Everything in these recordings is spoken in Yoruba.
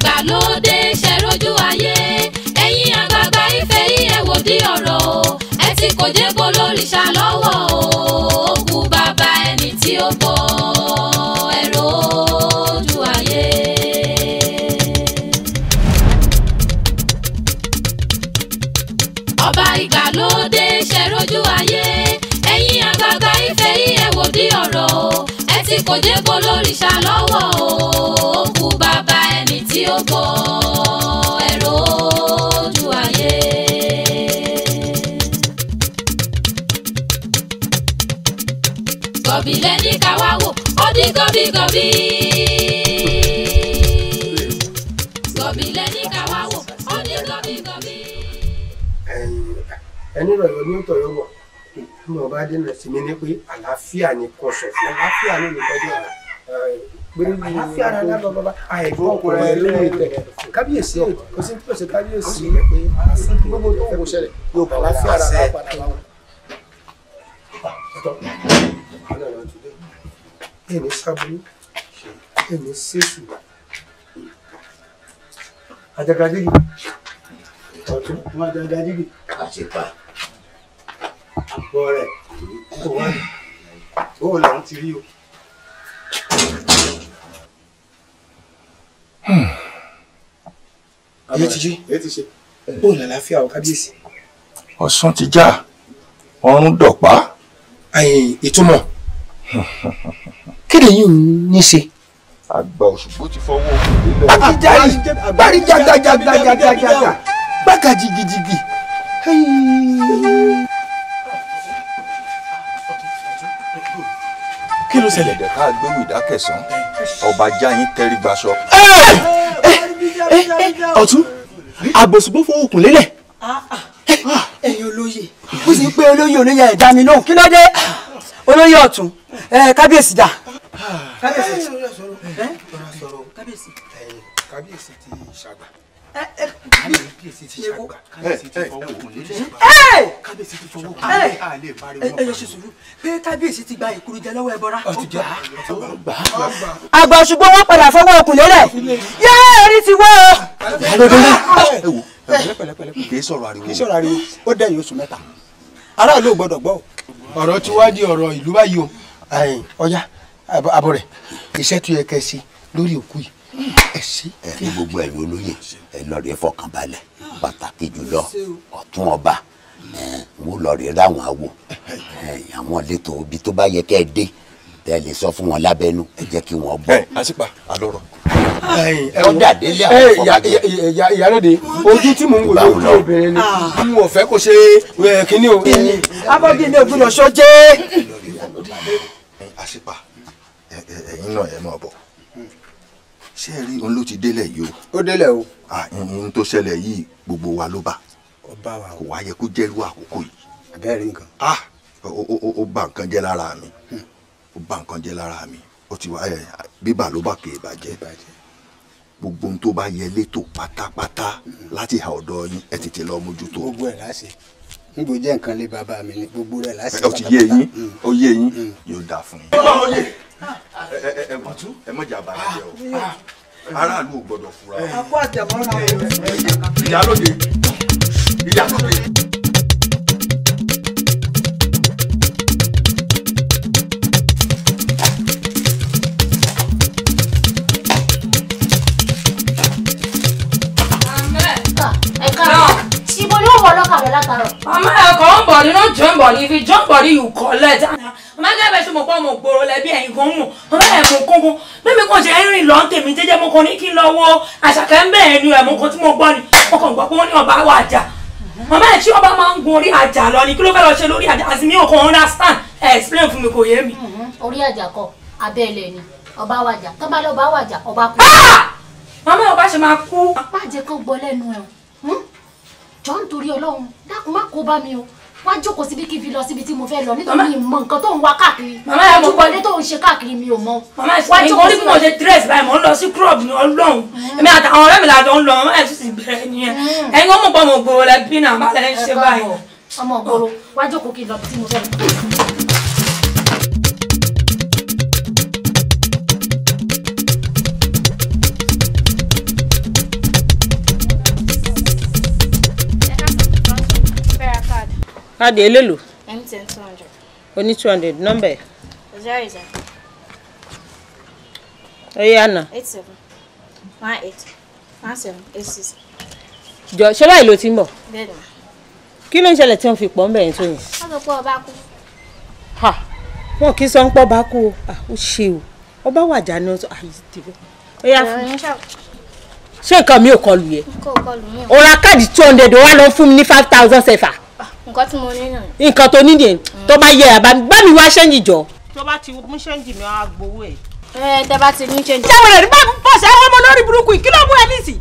ìgbàlódé ṣe rójú ayé ẹ̀yin àgbààgbà Ifẹ̀ yìí ẹ wò di ọ̀rọ̀ o ẹ ti kò jẹ́ bó lórìṣà lọ́wọ́ o kú bàbá ẹni tí ó bọ́ ẹ rójú ayé. ọba ìgbàlódé ṣe rójú ayé ẹ̀yin àgbààgbà Ifẹ̀ yìí ẹ wò di ọ̀rọ̀ o ẹ ti kò jẹ́ bó lórìṣà lọ́wọ́ o kú bàbá ẹni tí ó bọ́ ẹ rójú ayé. gọ̀bì lẹ́ni ká wá wò ó di gọ̀bìgọ̀bì. gọ̀bì lẹ́ni ká wá wò ó di gọ̀bìgọ̀bì. ẹni rọ̀yọ̀ ní tọ̀yọ̀ wọ̀ ní ọba dènà sí mi ní pé àlàáfíà ni kò sọ fún àlàáfíà ní olùtọ́jú ọ̀la àlàáfíà rẹ̀ lábọ̀ bàbá àìgbọ́ ọkùnrin ẹ̀ lórí ìtẹ̀ kábíyèsí kò sí pèsè kábíyèsí pé gbogbo tó kò ṣẹlẹ̀ yóò bá àlàáfíà rẹ̀ padà wá. ẹni sábúrú ẹni sẹ́sù àjàgàdìgì ọ̀tún wọn àjàgàdìgì àṣepa àbọ̀ rẹ̀ kò wá ní ó làwọn ti rí o. èyí ti jí èyí ti ṣe ó làlàáfíà o kábíyèsí. ọ̀sán ti já ọrùn dọ̀pá. ìtumọ̀ kéde yìí ń ní ṣe. àgbà òṣùpá ti fọwọ́ òkú délẹ̀. àjáyí bari jagajaga gbàgà jigijigi. kí ló ṣẹlẹ̀. ẹ̀dẹ̀ ká gbéwò ìdákẹ̀sán ọba jáyín tẹ́rí gbaṣọ. ọ̀tún àgbòsùgbò fowó kùn lélẹ̀. ẹ̀yin olóyè bó sì ń pé olóyè ẹ̀dá mi lóhùn kí ló dé olóyè ọ̀tún kábíyèsí dà. kábíyèsí ti ṣàgbà. kábíyèsí ti ṣàgbà. kábíyèsí ti fọwọ́ kùn lélẹ̀. ẹ yọ ṣe sùúrù pé kábíyèsí ti gba ìkúrú jẹ lọ́wọ́ ẹbọra. àgbà ṣùgbọ́n wọ́n padà fọwọ́ kùn lélẹ̀. ẹ̀rí ti wọ́ ẹ wò pẹ̀lẹ́pẹ̀lẹ́ kì í sọ̀rọ̀ ariwo. kì í sọ̀rọ̀ ariwo ó dẹ̀yìn oṣù mẹ́ta aráàlú ò gbọ́dọ̀ gbọ́. ọ̀rọ̀ tí wá di ọ̀rọ̀ ìlú báyìí o. ọ̀yá àbọ̀ rẹ̀ iṣẹ́ tó yẹ kẹ́ ẹ sí lórí òkú yìí ẹ sí. ẹ ní gbogbo ẹ̀yin olóyè ẹ lọ rí fọkànbalẹ̀ pàtàkì jùlọ ọ̀tún ọba mo lọ rí ráwọn àwò àwọn ìletò ibi tó bá yẹ kẹ́ ẹ dé tẹ́ ẹ lè sọ fún wọn lábẹ́nú ẹ jẹ́ kí wọ́n gbọ́. àṣìpà àlọ́rọ̀. ọ̀dà délé àwọn fọkànbalẹ̀. ìyálóde ojú tí mò ń wò lójú obìnrin ni n ò fẹ́ kó ṣe kínní o. abọ́dé ilé ògùn lọ́sọ jẹ́. àṣìpà ẹ̀yin náà ẹ máa bọ̀ ṣé ẹ rí òun ló ti délẹ̀ yìí o. ó délẹ̀ o. ohun tó ṣẹlẹ̀ yìí gbogbo wa ló bá kò wá yẹ kó jẹ́rú àkókò yìí. abẹ́rẹ́ nǹkan. ó bà nǹkan jẹ́ lára mi ó bà nǹkan jẹ́ lára mi ó ti wá bíbà ló bá kéè bàjẹ́ gbogbo ohun tó bá yẹ létò pátápátá láti ha ọ̀dọ̀ yín ẹ tètè lọ mójútó. gbogbo ẹ̀ láṣẹ níbo jẹ́ nǹkan lé bàbá mi ni gbogbo rẹ̀ láṣẹ. ó ti yé yín ó yé yín yóò dáa fún yín. ẹ mọ̀jà bàjẹ́ jẹ́ o aráàlú ò gbọ́dọ̀ fura. àpò àtẹ̀mọ́ra ìyálóde ìyálóde. Mama, come body, not jump body. If you jump body, you collect. Mama, get back to my mom, borrow, let me and go. Mama, I'm going. Let me go to Henry Long. Tell me, tell me, Koniki Lawo. As I can bear you, I'm going to my body. I'm going to buy water. Mama, she about man going to Ajalo. You could have actually as me, or understand. Explain for me, go hear me. Orí àjà kọ́ abẹ́lẹ̀ ni ọba wàjà tó bá lọ bá wàjà ọba kú. Mama, ọba ṣe máa kú. Má jẹ́ kó gbọ́ lẹ́nu ẹ̀. Jọ nítorí Ọlọ́run dákun má kó bá mi o. Wá jókòó síbi kí n fi lọ síbi tí mo fẹ́ lọ nítorí mi mọ nǹkan tó ń wá káàkiri. Mama ẹ mọ̀ wọlé tó ń ṣe káàkiri mi ò mọ̀. Mama ẹ sọ nítorí bí mo ṣe dress báyìí mo ń lọ sí club ní Ọlọ́run. Èmi àtàwọn ọ̀rẹ́ mi làjọ ń lọ mama ẹ sì bẹ̀rẹ̀ nìyẹn. Ẹ̀yin ọmọ pọ̀ mọ̀ gbòòrò lẹ́bí náà má lẹ́ ṣe báyìí. Ọmọ ògbóró wá jókòó kí n lọ bí tí mo fẹ́ lọ. káàdì elélo. MTN 200. Oní 200 nọ́mbà ẹ̀. 0 Oye àná. 87 18 17 86. Jọ ṣé báyìí ló ti ń bọ̀? Bẹ́ẹ̀ ni. Kí ló ń ṣẹlẹ̀ tí wọ́n fi pọ̀ ń bẹ̀yẹn tó yẹn? Wọ́n sọ pé ọba kú. Ha! Wọn kì í sọ ń pọ̀ bá kú o. Ó ṣe o. Ọba wàjà ni ó sọ. Oye fún. Ṣé nǹkan mi ò kọlù yẹ? Kò kọlù mí o. O ra káàdì 200 wá lọ fún mi ní 5,000 sefa. Nǹkan tí mo ní náà. Nǹkan tó ní nìyẹn tó bá yẹ àbá mi wá ṣẹ́ǹjì jọ. Tó bá ti mú ṣẹ́ǹjì mi á gbowó ẹ̀. Tẹ́ bá ti ní change. Jáwé rẹ̀ bá mú pọ́ọ̀sì àwọn ọmọ lórí burúkú yìí kí ló mú ẹ nísì?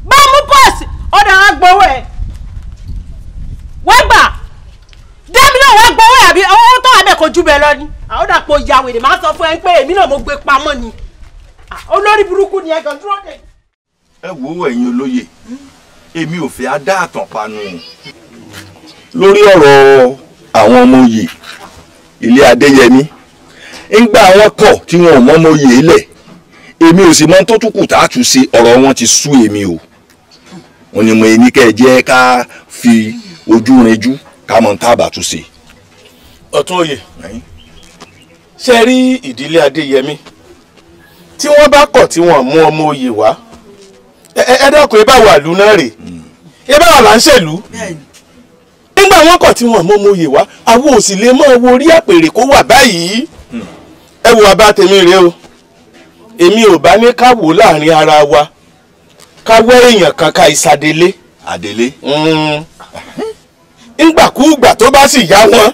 Bá mú pọ́ọ̀sì ọ̀dà á gbowó ẹ̀. Wọ́n gbà Dẹ́mi náà wọ́n gbowó ẹ̀ àbí owó tó wà bẹ́ẹ̀ kò ju bẹ́ẹ̀ lọ ni. Àwọn dàpọ̀ ìyá wèrè máa sọ fún ẹ pé èmi náà mo gbé pamọ́ ni. Olórí burúkú ni ẹ kàn dúró dé. Ẹ wo ẹ̀yin olóye èmi ò fẹ́ adá àtàn panu lórí ọ̀rọ̀ àwọn ọmọ oyè ilé Adéyẹmí ńgbà àwọn kọ̀ tí wọn ò mọ ọmọ oyè lẹ̀ èmi ò sì mọ tó tún kù tá a tún ṣe ọ̀rọ̀ wọn ti sú èmi o wọn ni mo ní kẹ́ ẹ jẹ́ ká fi ojú rinjú ká mọ̀ tá a bá tún ṣe. Ọ̀tún oyè ṣe rí ìdílé Adéyẹmí tí wọ́n bá kọ̀ tí wọ́n mú ọmọ oyè wá ẹ dákun ẹ bá wà lù náà rè ẹ bá wà là ń ṣèlú nígbà wọ́n kọ̀ tí wọ́n mú ọmọ oyè wá àwọn ò sì lè mọ owó orí àpèrè kó wà báyìí ẹ wo àbá tèmi rèé o èmi ò bá ní ká wò láàrin ara wa ká wẹ́ èèyàn kan ká ìsàdélé àdélé ńgbàkúùgbà tó bá sì yá wọn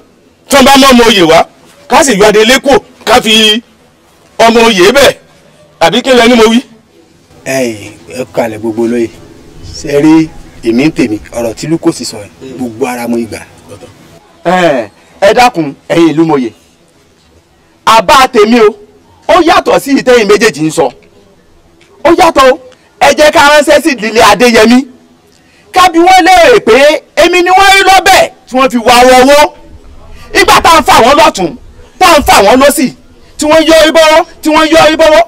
tó bá mọ ọmọ oyè wá ká sì yọ adélé kù ká fi ọmọ oyè bẹ́ẹ̀ àbí kí lẹni mo wí. ẹ kalẹ̀ gbogbo lóye ṣe rí èmi ń tèmi ọ̀rọ̀ tí ló kò sì sọ gbogbo ara mo ìgbà. ẹ dákun ẹ̀yin ìlú mòye àbá tèmi o ó yàtọ̀ sí ìtẹ́yìn méjèèjì ń sọ ó yàtọ̀ o ẹ jẹ́ ká ránṣẹ́ sí ìdílé Adéyẹmí ká bi wọ́n léèrè pé èmi ni wọ́n rí lọ́bẹ̀ tí wọ́n fi wá wọ́wọ́ ìgbà tá à ń fà wọ́n lọ́tún tá à ń fà wọ́n lọ́sì tí wọ́n yọ ìbọ̀wọ́ tí wọ́n yọ ìbọ̀wọ́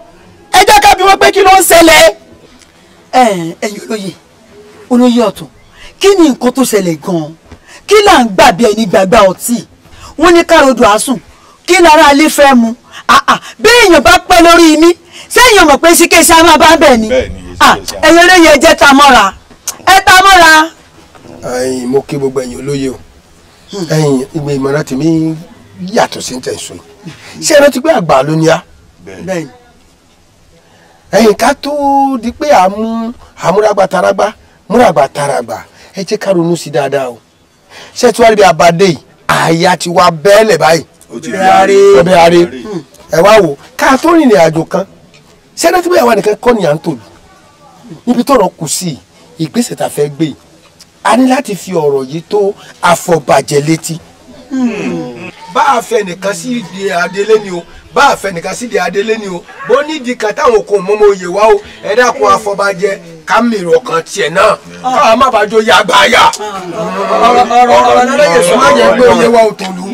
ẹ jẹ́ ká bi wọ́n pé kí ló ń ṣẹlẹ̀. ẹ̀yin olóyè ọ̀tún kí ni nǹkan tó ṣẹlẹ̀ gan-an kí là ń gbà bí ẹni gbàgbà ọtí wọ́n ní károdò àsùn kí lára alẹ́ fẹ́ mu bí èèyàn bá pẹ́ lórí mi sẹ́yìn ọmọ pé síkèsí á máa bá bẹ̀ ni ẹ̀yin olóyè ẹ jẹ́ ta mọ́ra ẹ ta mọ́ra. ẹ̀yin mo kí gbogbo ẹ̀yin olóyè o ẹ̀yin ìgbà ìmọ̀ràn tèmi yàtọ̀ sí tẹ̀sán yìí ṣé ẹ rántí pé àgbà ló ní á ẹ̀yin ká tó di pé àmúragbà taragba múragbà taragba ẹ jẹ́ ká ronú sí dáadáa o ṣé tí wàá rí bí abadé yìí àyà ti wá bẹ́ẹ̀lẹ̀ báyìí ọbẹ̀ àárẹ̀ ẹ wá wò ká tó rìnrìn àjò kan ṣé ẹ rántí pé àwa nìkan kọ́ ni à ń tòlù níbi tọ́rọ̀ kù sí ìgbésẹ̀ tá a fẹ́ gbé a ní láti fi ọ̀rọ̀ yìí tó àfọ̀bàjẹ́ létí. bá a fẹ́ nìkan sí ìdí adélé ni o bá a fẹ́ nìkan sí ìdí adélé ni o bó nídìí kan táwọn kò mọ́mọ́ oyè wá o ẹ dákun àfọ̀bàjẹ́ ká mìíràn kan tiẹ̀ náà káwa má bàa jó yàgbá yà. ọ̀rọ̀ lọ́lọ́yẹ̀ sọ má jẹ́ pé oyè wa ò tòlú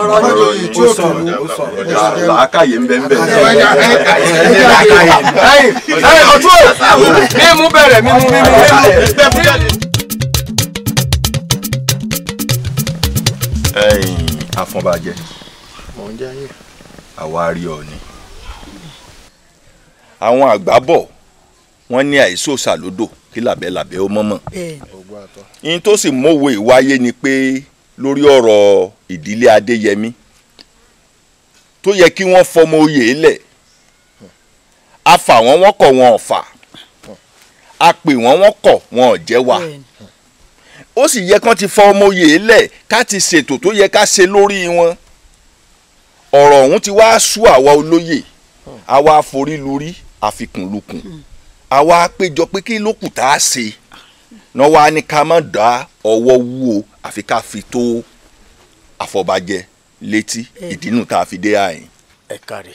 ọ̀rọ̀ lọ́lọ́yẹ̀ tí ó tòlú. làákàyè ń bẹ ń bẹ. ọ̀tún mímú bẹ̀rẹ̀ mímú. Afọbajẹ àwa rí ọ ni. àwọn àgbà bọ̀ wọ́n ní àìsòsà lódò kí làbẹ́làbẹ́ ó mọ̀mọ́. yín tó sì mọ̀wé ìwáyé ni pé lórí ọ̀rọ̀ ìdílé Adéyẹmí tó yẹ kí wọ́n fọmọ oyè lẹ̀ a fà wọ́n kọ̀ wọn ò fà a pè wọ́n kọ̀ wọn ò jẹ́ wà ó sì yẹ kán ti fọ ọmọ oyè lẹ̀ ká ti ṣètò tó yẹ ká ṣe lórí wọn ọ̀rọ̀ ọ̀hún ti wá sú àwa olóyè àwa forí lórí àfikùnlukùn àwa péjọ pé kí ló kù tá a ṣe náà wá ní ká má dá ọwọ́ wú o àfi ká fi tó àfọ̀bàjẹ́ létí ìdínú tá a fi dé àyìn. ẹ káre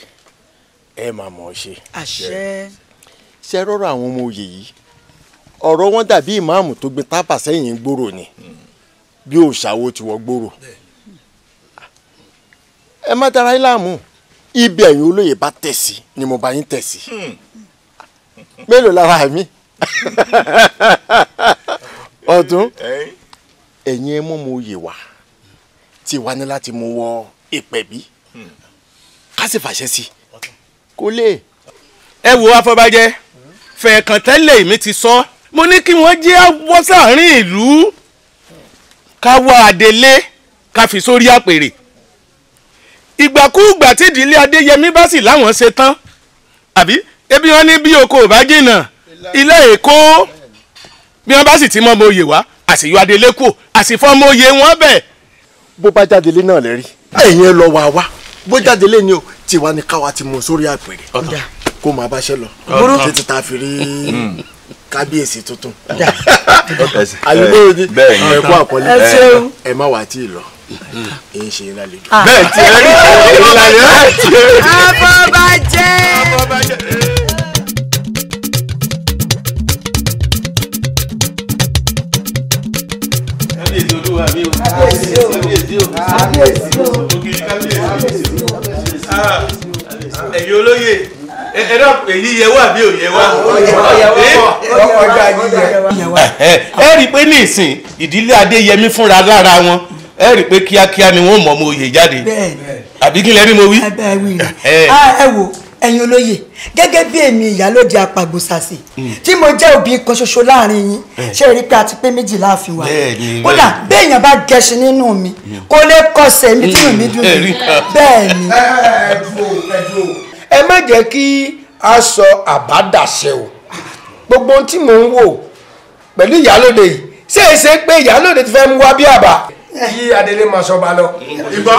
ẹ máa mọ̀ ọ́ ṣe. àṣẹ. ṣe rọrọ àwọn ọmọ oyè yìí ọ̀rọ̀ wọn dàbí ìmáàmù tó gbé tábà sẹ́yìn gbòòrò ni bí òṣàwò ti wọ gbòòrò. ẹ má dara yín láàmú ibi ẹ̀yin olóyè bá tẹ̀sí ni mo bá yín tẹ̀sí. mélòó lára mi ọ̀tún ẹ̀yin ẹ mọ́ mo oyè wá tí wàá ní láti mú wọ ìpẹ̀bí ká sì fàṣẹ sí kó lè. ẹ wo afọbajẹ fẹ̀ẹ̀kàn tẹ́lẹ̀ mi ti sọ mo ní kí wọ́n jẹ́ wọ́ sáàrin ìlú ká wá adelé ká fi sórí àpèrè ìgbàkúùgbà tí ìdílé Adéyẹmí bá sì láwọn ṣe tán àbí ebi wọn ní bí oko ò bá jìnnà ilé Èkó bí wọn bá sì ti mọ ọmọ òye wá àṣeyọ adelé kù àṣìfọ ọmọ òye wọn bẹ. bó bá jáde lé náà lẹ́rí ẹ̀yin ẹ lọ wá wá bó jáde lé ni o tiwa ni káwa ti mú sórí àpèrè kó máa báṣẹ lọ títí tá a fi rí kábíyèsí tuntun. àyùbó ni ẹ kó àpọ́nlé ẹ má wà á tí ì lọ èyí ṣe ìlàlejò. bẹ́ẹ̀ tí ẹ rí Afọbajẹ. kábíyèsí olúwa mi o kábíyèsí o kábíyèsí o ògiri kábíyèsí o ẹ̀yin olóyè ẹ̀dọ́ èyí yẹ wá bí ò yẹ wá. ẹ rí i pé ní ìsìn ìdílé Adéyẹmí fúnra lára wọn ẹ rí i pé kíákíá ni wọ́n mọ̀ ọmọ oyè jáde àbí kí lẹ rí mo wí. ẹ wò ẹ̀yin olóyè gẹ́gẹ́ bí èmi ìyálóde apàgbòsàsì tí mo jẹ́ òbí kan ṣoṣo láàrin yín ṣe rí i pé a ti pé méjì láàfin wa kódà bí èèyàn bá gẹṣin nínú mi kó lè kọsẹ̀ mi tí mi dùn mí bẹ́ẹ̀ ni. ẹ má jẹ́ kí a sọ àbádàṣe o gbogbo ohun tí mò ń wò pẹ̀lú ìyálóde yìí ṣé é ṣe pé ìyálóde ti fẹ́ mú wá bí àbá kí adelé máa sọ bá lọ. ìgbọ́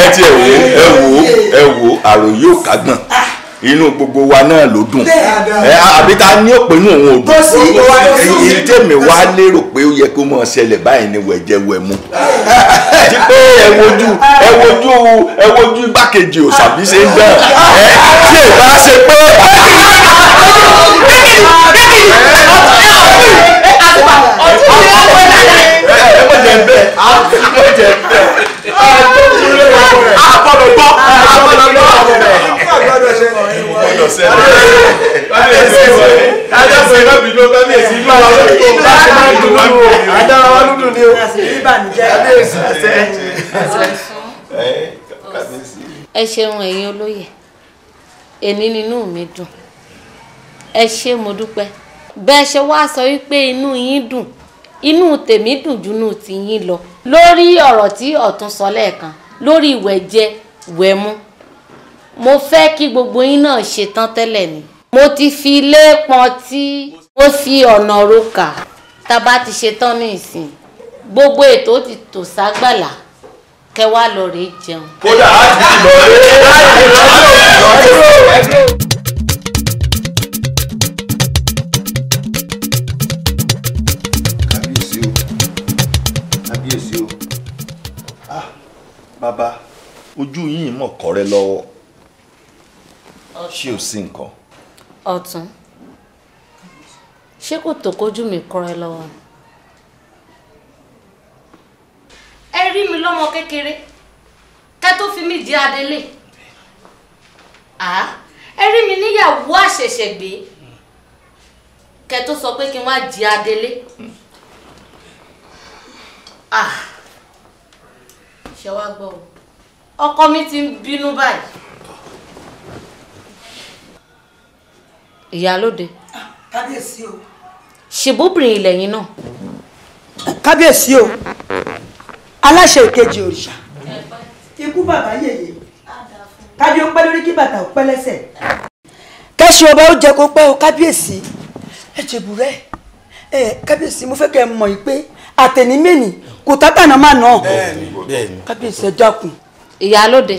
ẹ ti ẹ wo àròyé ò kágbọ̀n inú gbogbo wa náà ló dùn àbí ta ní òpin inú òun ò dùn èyí tèmi wá lérò pé ó yẹ kó mọ̀ ṣẹlẹ̀ báyìí ni wẹ̀jẹ̀wẹ̀mu àti pé ẹ wojú igbákejì òṣàbí ṣe ń dán tí ẹ bá ṣe pé. ẹ ṣeun ẹ̀yin olóyè èní nínú mi dùn ẹ ṣé mo dúpẹ́ bẹ́ẹ̀ ṣe wá sọ wípé inú yín dùn inú tèmi dùn jùnú ti yín lọ lórí ọ̀rọ̀ tí ọ̀tún sọ lẹ́ẹ̀kan lórí ìwẹ̀jẹ wẹ̀mú mo fẹ́ kí gbogbo yín náà ṣe tán tẹ́lẹ̀ ni mo ti fi ilé pọn tí mo fi ọ̀nà roka tá a bá ti ṣe tán ní ìsìn gbogbo ètò ti tò ságbàlá kẹ wá lọ rèé jẹun. kódà á ti lọ rèé. kábíyèsí o bàbá ojú yìí mọ̀ kọ́rẹ́ lọ́wọ́ ṣé o sí nǹkan. ọ̀tún ṣé kò tó kójú mi kọ́rẹ́ lọ́wọ́ ni. ẹ rí mi lọ́mọ kékeré kẹ́ tó fi mí di adelé ẹ rí mi níyàwó àṣẹ̀ṣẹ̀ gbé kẹ́ tó sọ pé kí n wá di adelé ṣe wá gbọ́ o ọkọ mi ti ń bínú báyìí. ìyálóde. kábíyèsí o. ṣèbóbìnrin ilẹ̀ yín náà. kábíyèsí o aláṣẹ ìkejì òrìṣà ikú bàbá yèyé kábí ó pẹ́ lórí kí bàtà ó pẹ́ lẹ́sẹ̀ kẹ́sì ọba ó jẹ́ kó pẹ́ o kábíyèsí ẹ jẹ̀bù rẹ̀ kábíyèsí mo fẹ́ kẹ́ ẹ mọ̀ yìí pé àtẹ̀nímẹ́nì kò tátànà má nà kábíyèsí ẹ dákun. ìyálóde.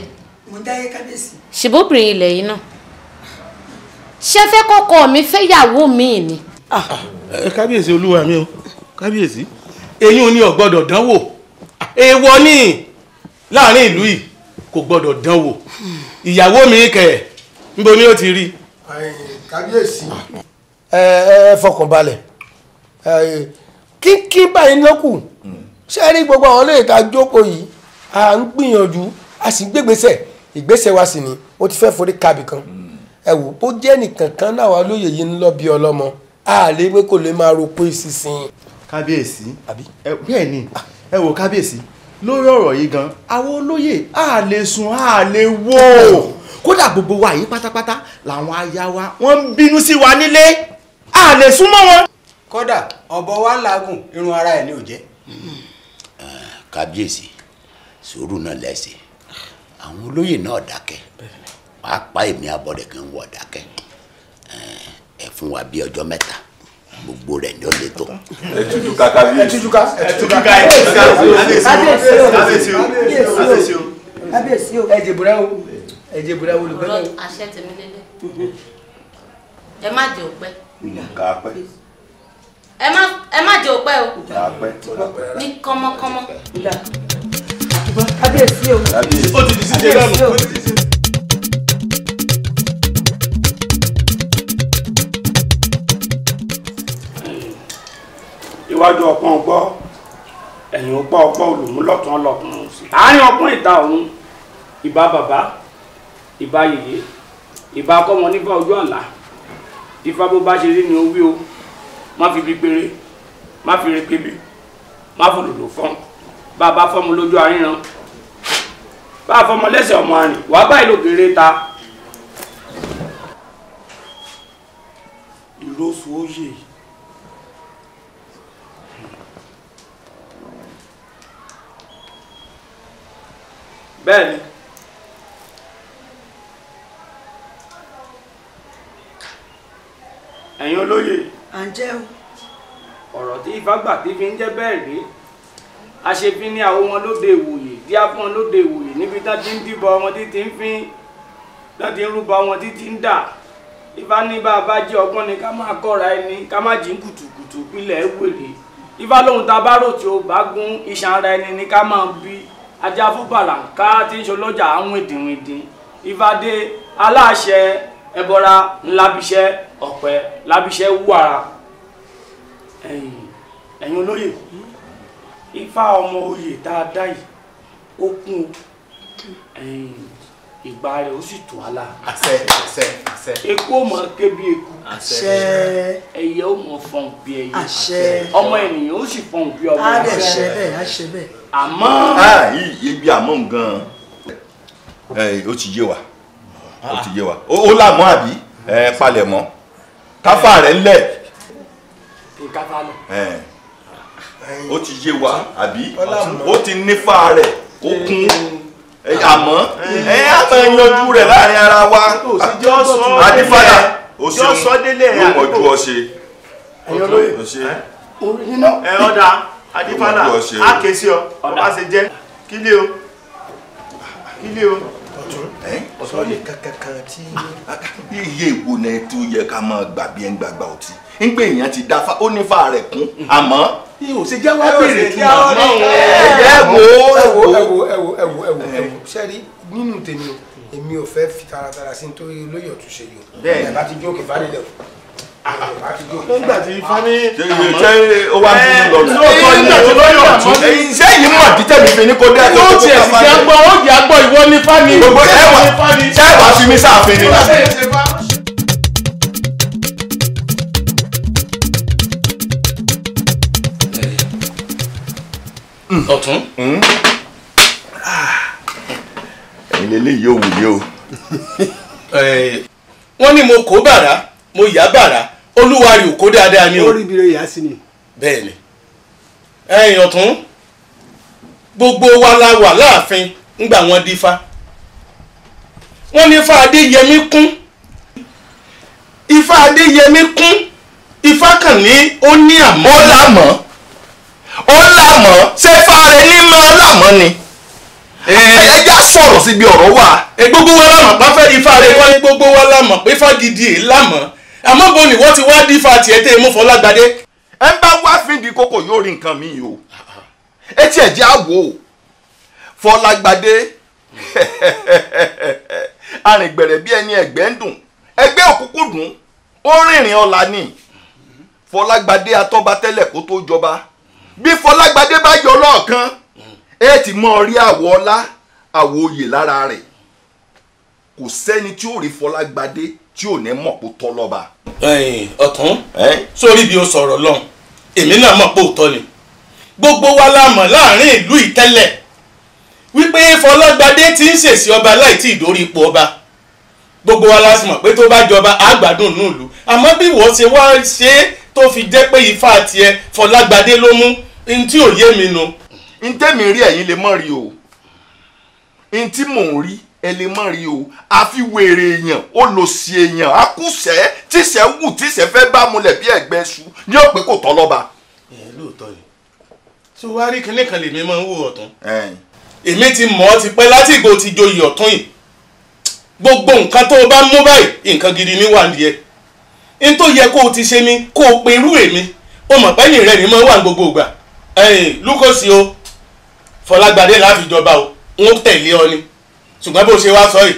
mo ń dáyé kábíyèsí. ṣèbóbìnrin ilẹ̀ yín náà ṣe fẹ́ kọ́kọ́ mi fẹ́ yàwó mi ni. kábíyèsí olúwa mi o kábíyèsí eyín ò ní ò gbọ́dọ̀ dánwò èèwọ̀ ní láàrin ìlú yìí kò gbọ́dọ̀ dánwò ìyàwó mi kẹ̀ níbo ni ó ti rí. kábíyèsí ẹ fọkàn balẹ̀ kíkí báyìí lókù ṣe rí gbogbo àwọn olóyè tá a jókòó yìí à ń gbìyànjú a sì gbégbèsè ìgbésẹ̀ wa sì ni ó ti fẹ́ forí kábì kan ẹ wò bó jẹ́ nìkan kan náà wà lóye yìí ń lọ bí ọlọ́mọ a lè pé kò lè máa ro pé sísìn kábíyèsí bẹ́ẹ̀ ni ẹ wò kábíyèsí lórí ọ̀rọ̀ yìí gan àwọn olóyè a lè sùn a lè wò kódà gbogbo wa yìí pátápátá làwọn aya wa wọ́n ń bínú sí wa nílé a lè sún mọ́ wọn. kódà ọ̀bọ wa ń làágùn irun ara ẹ̀ ní òjẹ́. kábíyèsí sùúrù náà lẹ́sẹ̀ àwọn olóyè náà dákẹ́ pàápàá èmi Abọ́dẹ̀kẹ́ ń wọ̀ dákẹ́ ẹ fún wa bí ọjọ́ mẹ́ta gbogbo rẹ̀ ní ó lè tó. ẹtútùká kábíyèsí kábíyèsí o ẹ̀jẹ̀ bùrẹ́ o ẹ̀jẹ̀ bùrẹ́ o olùgbẹ́ o. àṣẹ tèmi lélẹ̀ ẹ má jẹ òpẹ́ ẹ má jẹ òpẹ́ o ní kánmọ́kánmọ́. kábíyèsí o ó ti di sí jẹ́ lọ́nà. iwájú ọpọ́n gbọ́ ẹ̀yìn ọpọ́ olùmúlọ̀tún ọlọ́tún sí àárín ọpọ́n ìta ọ̀hún ìbá bàbá ìbá yèyé ìbá kọ́mọ nífà ojú àlá ifá bó bá ṣe rí ni ó wí o má fi bí péré má fi rí pébi má fòlòlò fọ́n bá a bá fọ́mọ lójú àríran bá a fọ́mọ lẹ́sẹ̀ ọmọ àrìn wàá báyìí lògèrè ta ìrosùn òye. bẹ́ẹ̀ni ẹ̀yin olóyè à ń jẹ́ o. ọ̀rọ̀ tí ifá gbà tí fi ń jẹ́ bẹ́ẹ̀ rí aṣefin ní àwọn wọn lóde ìwòye díá fún wọn lóde ìwòye níbi tán ti ń dìbò wọn títí ń fín tán ti ń rúbọ wọn títí ń dà ifá ní bá a bá jẹ́ ọgbọ́n ni ká máa kọ́ra ẹni ká má jí kùtùkùtù pílẹ̀ wèrè ifá lóhun tá a bá rò tí ó bá gún iṣan ara ẹni ni ká máa bí ajá fún bàlàǹká tí ń ṣolójà àwọn ìdìnrìndìn ìfàdé aláṣẹ ẹbọra ńlábíṣẹ ọ̀pẹ lábíṣẹ wàrà ẹ̀yin olóyè ifá ọmọ oyè tá a dá yìí ó kún ìgbà rẹ̀ ó sì tó àlà. àṣẹ. eku ó mọ ké bí eku. àṣẹ. ẹyẹ ó mọ fọhùn bí ẹyẹ. àṣẹ. ọmọ ènìyàn ó sì fọhùn bí ọmọ á dẹ̀ ṣe bẹ́ẹ̀ á ṣe bẹ́ẹ̀. àmọ́. ibi àmọ́ gan-an ó ti yé wa ó ti yé wa ó làmọ́ àbí palẹ̀mọ́ káfà rẹ̀ ńlẹ̀ ó ti yé wa àbí ó ti nífà rẹ̀ ó kún àmọ́ àmọ́ yanjú rẹ̀ láàrin ara wa adífàdà ó ṣeun ló mọ̀jú ọ ṣe ó ṣe ọ̀dà adífàdà á ké sí ọ ọba ṣe jẹ́ kílé o ọ̀tún ní kankan tí. iye ìwo ni tó yẹ ká máa gbà bí ẹ ń gbàgbà ọtí ń pè èèyàn ti dáfa ó nífà rẹ̀ kún àmọ́ ò ṣe jẹ́ wá bèrè tí ẹ̀wò ṣẹ́rí nínú tèmi o èmi ò fẹ́ fi taratara sí nítorí olóyè ọ̀tún ṣe yìí o ẹ̀ bá ti jókè fálẹ̀ o nígbà tí fani. ṣé ó wá ń bínú lọ rẹ ṣé yìí mọ̀ dídẹ́ mi fi ní kó dé àjọ yóò tiẹ̀ sì jẹ́ gbọ́ ó jẹ́ gbọ́ ìwọ ní fani. gbogbo ṣé wàá fi mí sáàfin ni. ọ̀tún. ẹ̀yin lélẹ́yìí ò wù mí o. wọ́n ní mo kó bàrà mo yá bàrà olúwarí ò kó dáadáa ni o. orí ibi rẹ̀ yá sí ni. bẹ́ẹ̀ ni ẹ̀yin ọ̀tún gbogbo wa la wà láàfin ńgbà wọn dífá wọ́n ní ifá adéyẹmí kún ifá adéyẹmí kún ifá kàn ní ó ní àmọ́. ó lámọ̀ ṣé fáre ní mọ́ lámọ̀ ni ẹ̀yà sọ̀rọ̀ síbi ọ̀rọ̀ wa. gbogbo wa la mọ̀ pé ifá rẹ̀ wọ́n ní gbogbo wa la mọ̀ pé ifá gidi èyí lámọ̀ àmọ́ bo ni wọ́n ti wá dífá tiẹ̀ tẹ́ mú Fọlágbadé. ẹ bá wá fídìí kókò yóò rí nǹkan mi o etí ẹ̀jẹ̀ á wò ó Fọlágbadé arìngbẹ̀rẹ̀ bí ẹni ẹgbẹ́ ń dùn ẹgbẹ́ òkúkú dùn ó rìnrìn ọ̀la ni Fọlágbadé atọ́ba tẹ́lẹ̀ kó tó jọba bí Fọlágbadé bá yọ lọ́ọ̀kan ẹ ti mọ rí àwọ̀ ọlá àwọ̀ oyè lára rẹ̀ kò sẹ́ni tí ó rí Fọlágbadé tí ò ní mọ̀ kó tọ́ lọ́ba. ọ̀tún sórí bí o sọ̀rọ̀ lọ́hùn èmi náà mọ̀ pé òótọ́ ni gbogbo wa la mọ̀ láàrin ìlú ìtẹ́lẹ̀ wípé Fọlágbadé ti ń ṣèṣì ọba láì tí ì dórí ipò ọba gbogbo wa la sì mọ̀ pé tó bá jọba àgbàdùn nílùú àmọ́ bí wọ́n ṣe wá ṣe é tó fi jẹ́ pé ifá tiẹ̀ Fọlágbadé ló mú n tí ò yé mi nu. n tẹ́mi rí ẹ̀yin lè mọ̀ rí o n tí mò ń rí ẹ lè mọ̀ rí o àfi wèrè èèyàn olòṣì èèyàn akúṣẹ̀ tíṣẹ̀ wù tíṣẹ̀ fẹ́ bá mulẹ̀ bí ẹ̀gbẹ́ ṣu ní òpè kò tọ́ lọ́ba. lóòótọ́ ni tí wàá rí kinní kan lèmi máa ń wò ọ̀tún èmi ti mọ̀ ọ́ ti pẹ́ láti ìgò ti joyè ọ̀tún yìí gbogbo nǹkan tó o bá mú báyìí nǹkan gidi ní wà nìyẹn n tó yẹ kó o ti ṣe ni kó o pe irú èmi o mọ̀ pẹ́yìn rẹ̀ ní mọ́ wà gbogbo ìgbà Lúkòsì o Fọlágbadé láfìjọba o ń tẹ̀lé ọ ni ṣùgbọ́n bó ṣe wá sọ yìí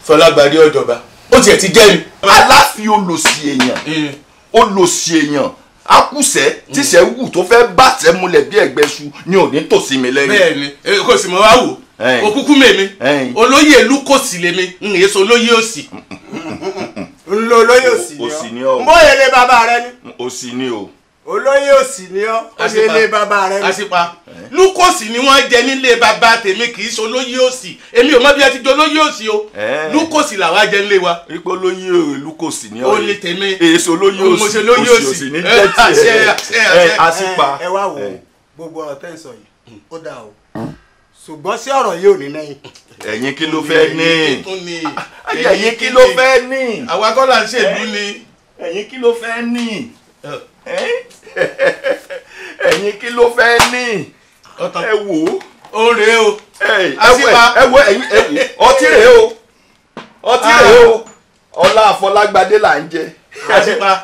Fọlágbadé ọjọba ó tiẹ̀ ti jẹ́ mi. aláfi olòṣì èèyàn olòṣì èèyàn akúṣẹ̀ tíṣẹ̀ wù tó fẹ́ bàtẹ́ mulẹ̀ bí ẹ̀gbẹ́ ṣu ni ò ní tòsí mi lẹ́yìn. bẹ́ẹ̀ni kò sì mọ wá wò òkúkú mèmi olóyè Lúkòsì lèmi ń èso olóyè òsì. ńlọ olóyè òsì ni ọ mbóyè lé bàbá rẹ ni. òsì ni o. olóyè òsì ni ọ olóyè lé bàbá rẹ ni. àṣìpa Lúkòsì ni wọ́n jẹ nílé bàbá tèmi kì í ṣe olóyè òsì èmi ò mọ bí a ti jẹ olóyè òsì o Lúkòsì làwa jẹ nílé wa. ipò olóyè Lúkòsì ni ọ ó lè tèmi èso olóyè òsì ní jẹ́ tiẹ̀ àṣìpa. ẹ wá wo gbogbo ọ̀rọ̀ tẹ́ ń sọ yìí ó dáa o ṣùgbọ́n sí ọ̀rọ̀ yìí ò ní lẹ́yìn. ẹ̀yin kí ló fẹ́ ní ẹ̀yin kí ló fẹ́ ní àwa kọ́ là ń ṣèlú ni ẹ̀yin kí ló fẹ́ ní ẹ̀yin kí ló fẹ́ ní ẹ wò ó rèé o ẹ wo ẹ̀yin ọtí rèé o ọtí rèé o ọlá Àfọlágbadé là ń jẹ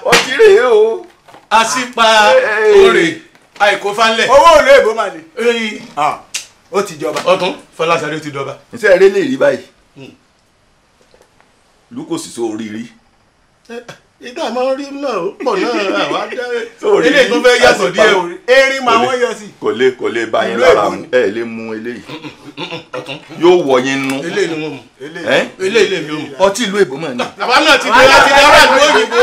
ọtí rèé o àṣìpa òrè àìkó fanlẹ̀. owó òlò èbó mà ní. ó ti jọba. ọtún Fọláṣadé ti jọba. iṣẹ́ eré lè rí báyìí Lúkòsì sọ oríire. ìdá máa ń rí náà ó pọ̀ náà àwa dá eléyìí tó fẹ́ yàtọ̀ díẹ̀ o. erin máa wọ́n yọ sí. kò lè bá yín lára mu ẹ lè mu eléyìí yóò wọ yín nú. eléyìí ni mo mu eléyìí lè mi ò mu. ọtí ìlú èbó mọ̀ ní. àbá náà ti dé láti dára ìlú òyìnbó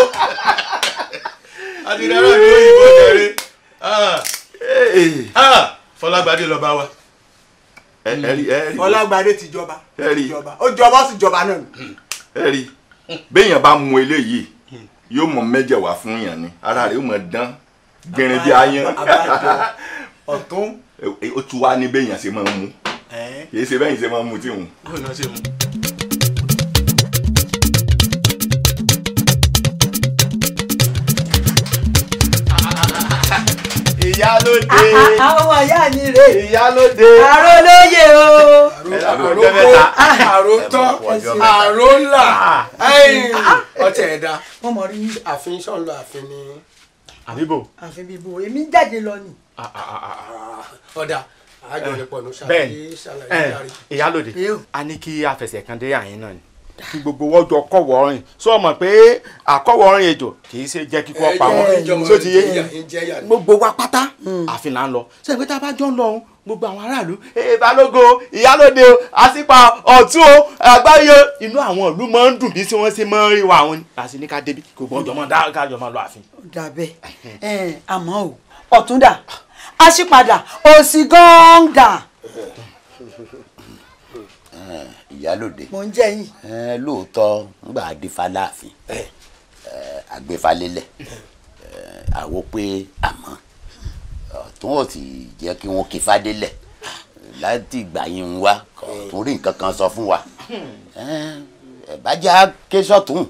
àti dára ìlú òyìnbó jẹrẹ. Fọlágbadé lọ bá wa. Fọlágbadé ti jọba ó jọba ó sì jọba náà. ẹ rí béèyàn bá mu eléyìí yóò mọ mẹ́jẹ̀ wá fún yàn ni ara rẹ̀ yóò mọ dán gbẹrin bí ayán. ọ̀tún. ó tún wá ní béèyàn ṣe máa ń mu kì í ṣe bẹ́yìn ṣe máa ń mu tí òun. ìyálóde. àwọn ìyá mi rè. ìyálóde. àrólóyè o. àrótọ́ àrólà ọtí ẹ̀dá. wọ́n mọ̀ rí àfin sọ̀nlọ àfin ni. àbíbò. àfin bíbò èmi jáde lọ ni. ọ̀dà àjọyọ̀pọ̀ ló bẹ́ẹ̀ni ṣàlàyé. ìyálóde a ní kí afẹsẹ̀ kan dé àyín náà ni kí gbogbo wọn jọ kọ̀wọ̀ ọ̀rìn sọ mọ̀ pé àkọ̀wọ̀ ọ̀rìn ejò kì í ṣe jẹ́ kíkọ́ pa wọ́n tó ti yé gbogbo wa pátá àfin là ń lọ ṣe pé tá a bá jọ ń lọ gbogbo àwọn aráàlú balógun ìyálóde àṣìpa ọ̀tún o àgbáyé inú àwọn ìlú máa ń dùn bí wọ́n ṣe máa ń rí wa àwọn ni àti ní ká débi gbogbo ọjọ́ máa dá kájọ máa lọ àfin. dàbẹ́ àmọ́ o ọ̀tún dà àṣìpadà òsì gan-an dà. ìyálòde mò ń jẹ yín. lóòótọ́ ngbà àdìfá láàfin àgbéfálélẹ̀ àwo pé àmọ́ ọ̀tún ò sì jẹ́ kí wọ́n kí fádélẹ̀ láti ìgbà yín ń wá tó rí nǹkan kan sọ fún wa ẹ̀bájá ké sọ̀tún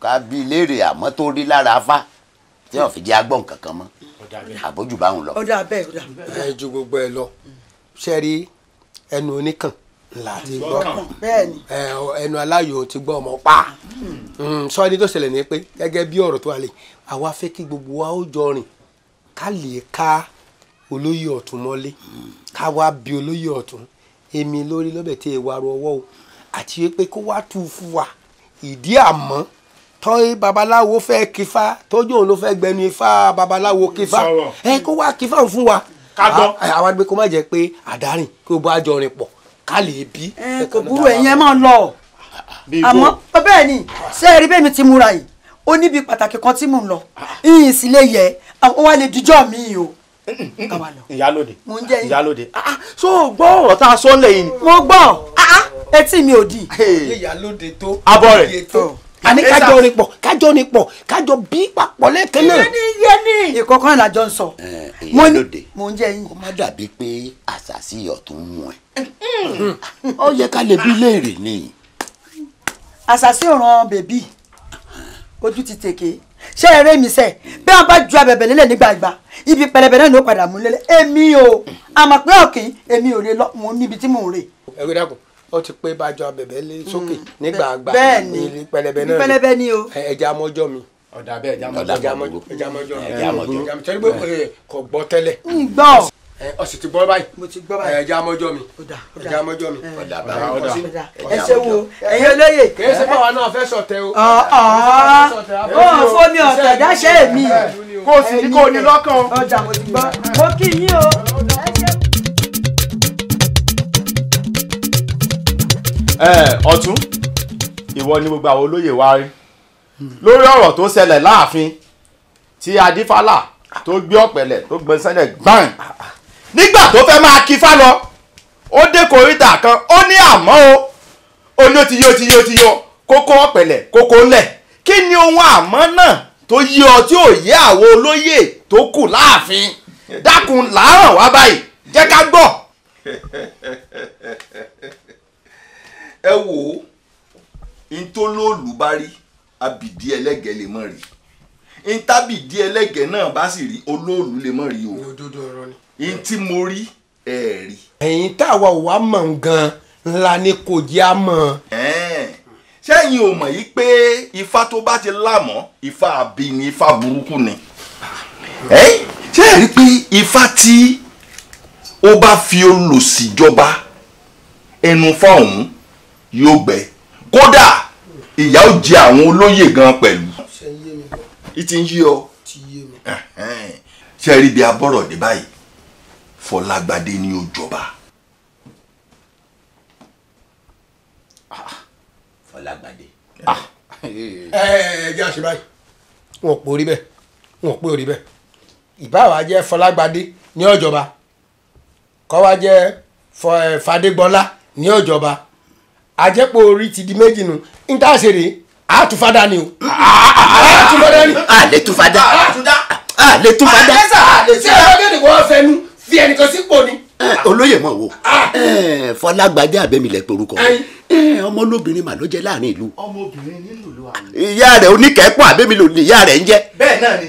ká bí léèrè àmọ́ tó rí lára afá tí wọ́n fi jẹ́ agbọ́n kankan mọ́ àbójú báwọn lọ. ó dà bẹ́ẹ̀ ó dà bẹ́ẹ̀. ẹ ju gbogbo ẹ lọ ṣe rí ẹnu oníkàn láti gbọ́ ẹnu aláyò ti gbọ́ ọmọ pa sọ ni tó ṣẹlẹ̀ ní pé gẹ́gẹ́ bí ọ̀rọ̀ tó wà lè àwa fẹ́ kí gbogbo wa ó jọ rìn ká lè ká olóyè ọ̀tún mọ́lé ká wá bí olóyè ọ̀tún èmi lórí lọ́bẹ̀ tí èèwà ru ọwọ́ o àti pé kó wá tú fún wa ìdí àmọ́ tọ́ babaláwo fẹ́ kífá tójú òun ló fẹ́ gbẹnu ifá babaláwo kífá kó wá kífá fún wa àwọn àgbẹ̀ kó má jẹ́ pé àdárìn kí o bá jọ rìn pọ̀ ká lè bí. kò burú ẹ̀yin ẹ máa lọ àmọ́ bẹ́ẹ̀ ni ṣé ẹ rí bẹ́ẹ̀ mi ti múra yìí ó níbi pàtàkì kan tí mò ń lọ ìyìn sì lè yẹ àwọn wa lè dijọ́ mi o. ìyálóde mo ń jẹ yín. ìyálóde so gbọ́ ọ̀rọ̀ tá a sọ lẹ́yìn. mo gbọ́ etí mi ò di. ìyálóde tó. abọ́ rẹ̀. àní kájọ orin pọ̀ kájọ orin pọ̀ kájọ bí papọ̀ lẹ́ẹ̀kan náà. yẹ́nì ìkọ̀kan ìlàjọ ń sọ. ìyálóde mo ń jẹ yín. kó má dàbí pé àṣàṣì ọ̀tún mú ẹ. ó yẹ ká lè bí léèrè ni. àṣàṣì ọ̀ràn bèbí ojú ti tèké ṣé eré mi sẹ bí wọn bá ju abẹ̀bẹ̀ lélẹ̀ nígbàgbà ibi pẹlẹbẹ náà ló padà mú lélẹ̀ èmi o àmọ́ pé ọkìn èmi ò lè lọ mọ níbi tí mò ń rè. ẹgbẹ́ dàpọ̀ ó ti pé bájọ abẹ̀bẹ̀ lé sókè nígbàgbà bẹ́ẹ̀ni ibi pẹlẹbẹ náà pẹlẹbẹ ni o. ẹja mọ́jọ́ mi. ọ̀dà bẹ́ẹ̀ ẹja mọ́jọ́ mi tẹ́lẹ̀ pé kò gbọ́ tẹ́lẹ̀. ń gbọ́. ọ sì ti gbọ́ báyìí. mo ti gbọ́ báyìí. ẹja mọ́jọ́ mi. ẹja mọ́jọ́ mi. ẹ ṣe wo ẹ̀yin olóyè. kì í ṣe báwa náà fẹ́ sọ̀tẹ̀ o. ó fomi ọ̀tẹ̀ dáṣẹ́ mi. kó o sì ní kó o ní lọ́kàn. ọjà mo ti gbọ́ mo kí yín o. ọ̀tún ìwọ ni gbogbo àwọn olóyè wa rí lórí ọ̀rọ̀ tó ṣẹlẹ̀ láàfin tí adífálà tó gbé ọ̀pẹ̀lẹ̀ tó gbé sẹ́lẹ̀ gbọ́n nígbà tó fẹ́ máa kí fá lọ ó dé koríta kan ó ní àmọ́ ó ní ó ti yó kókó ọ̀pẹ̀lẹ̀ kókó ńlẹ̀ kí ni ohun àmọ́ náà tó yí ọ tí ò yé àwọn olóyè tó kù láàfin dákun làárọ̀ wá báyìí jẹ́ ká gbọ́. ẹ wò ó ntólóòlù bá rí abìdí ẹlẹ́gẹ̀ lè mọ̀ rí ntábìdí ẹlẹ́gẹ̀ náà bá sì rí olóòlù lè mọ̀ rí o òdodo ọ̀rọ̀ ni. ntí mo rí ẹ rí. ẹ̀yin táwa ò wá mọ̀ gan ńlá ni kò jẹ́ á mọ̀. sẹ́yìn ò mọ̀ yìí pé ifá tó bá ti lámọ̀ ifá àbí ni ifá burúkú ni. ṣé ẹ rí pé ifá tí ó bá fi olòṣì jọba ẹnu fáwọn yóò gbẹ kódà ìyà ó jẹ àwọn olóyè gan pẹ̀lú. ìtì ń yí ọ. ṣé ẹ rí bí abọ́rọ̀ dé báyìí Fọlágbadé ni ó jọba. Fọlágbadé. ẹ jẹ́ àṣẹ báyìí wọn ò pé orí bẹ́ẹ̀ wọn ò pé orí bẹ́ẹ̀ ìbáwá jẹ́ Fọlágbadé ní ọ̀jọba kọ́ wá jẹ́ Fadégbọ́lá ní ọ̀jọba àjẹpọ̀ orí ti di méjì nu níta ṣeré àtúfádà ni o. àtúfádà ni. àlè túfádà. àlè túfádà. ṣé ọlọ́gẹ̀dẹ̀ wọ́n fẹnu fi ẹnìkan sípò ni. olóyè mọ̀ wo Fọlágbadé àbẹ̀mílẹ̀ porúkọ ọmọ olóbìnrin mà ló jẹ́ láàrin ìlú. ọmọbìnrin nínú ìlú wa. ìyá rẹ̀ oníkẹ́pọ̀ àbẹ̀mílẹ̀ ni ìyá rẹ̀ ń jẹ́. bẹ́ẹ̀ náà ni.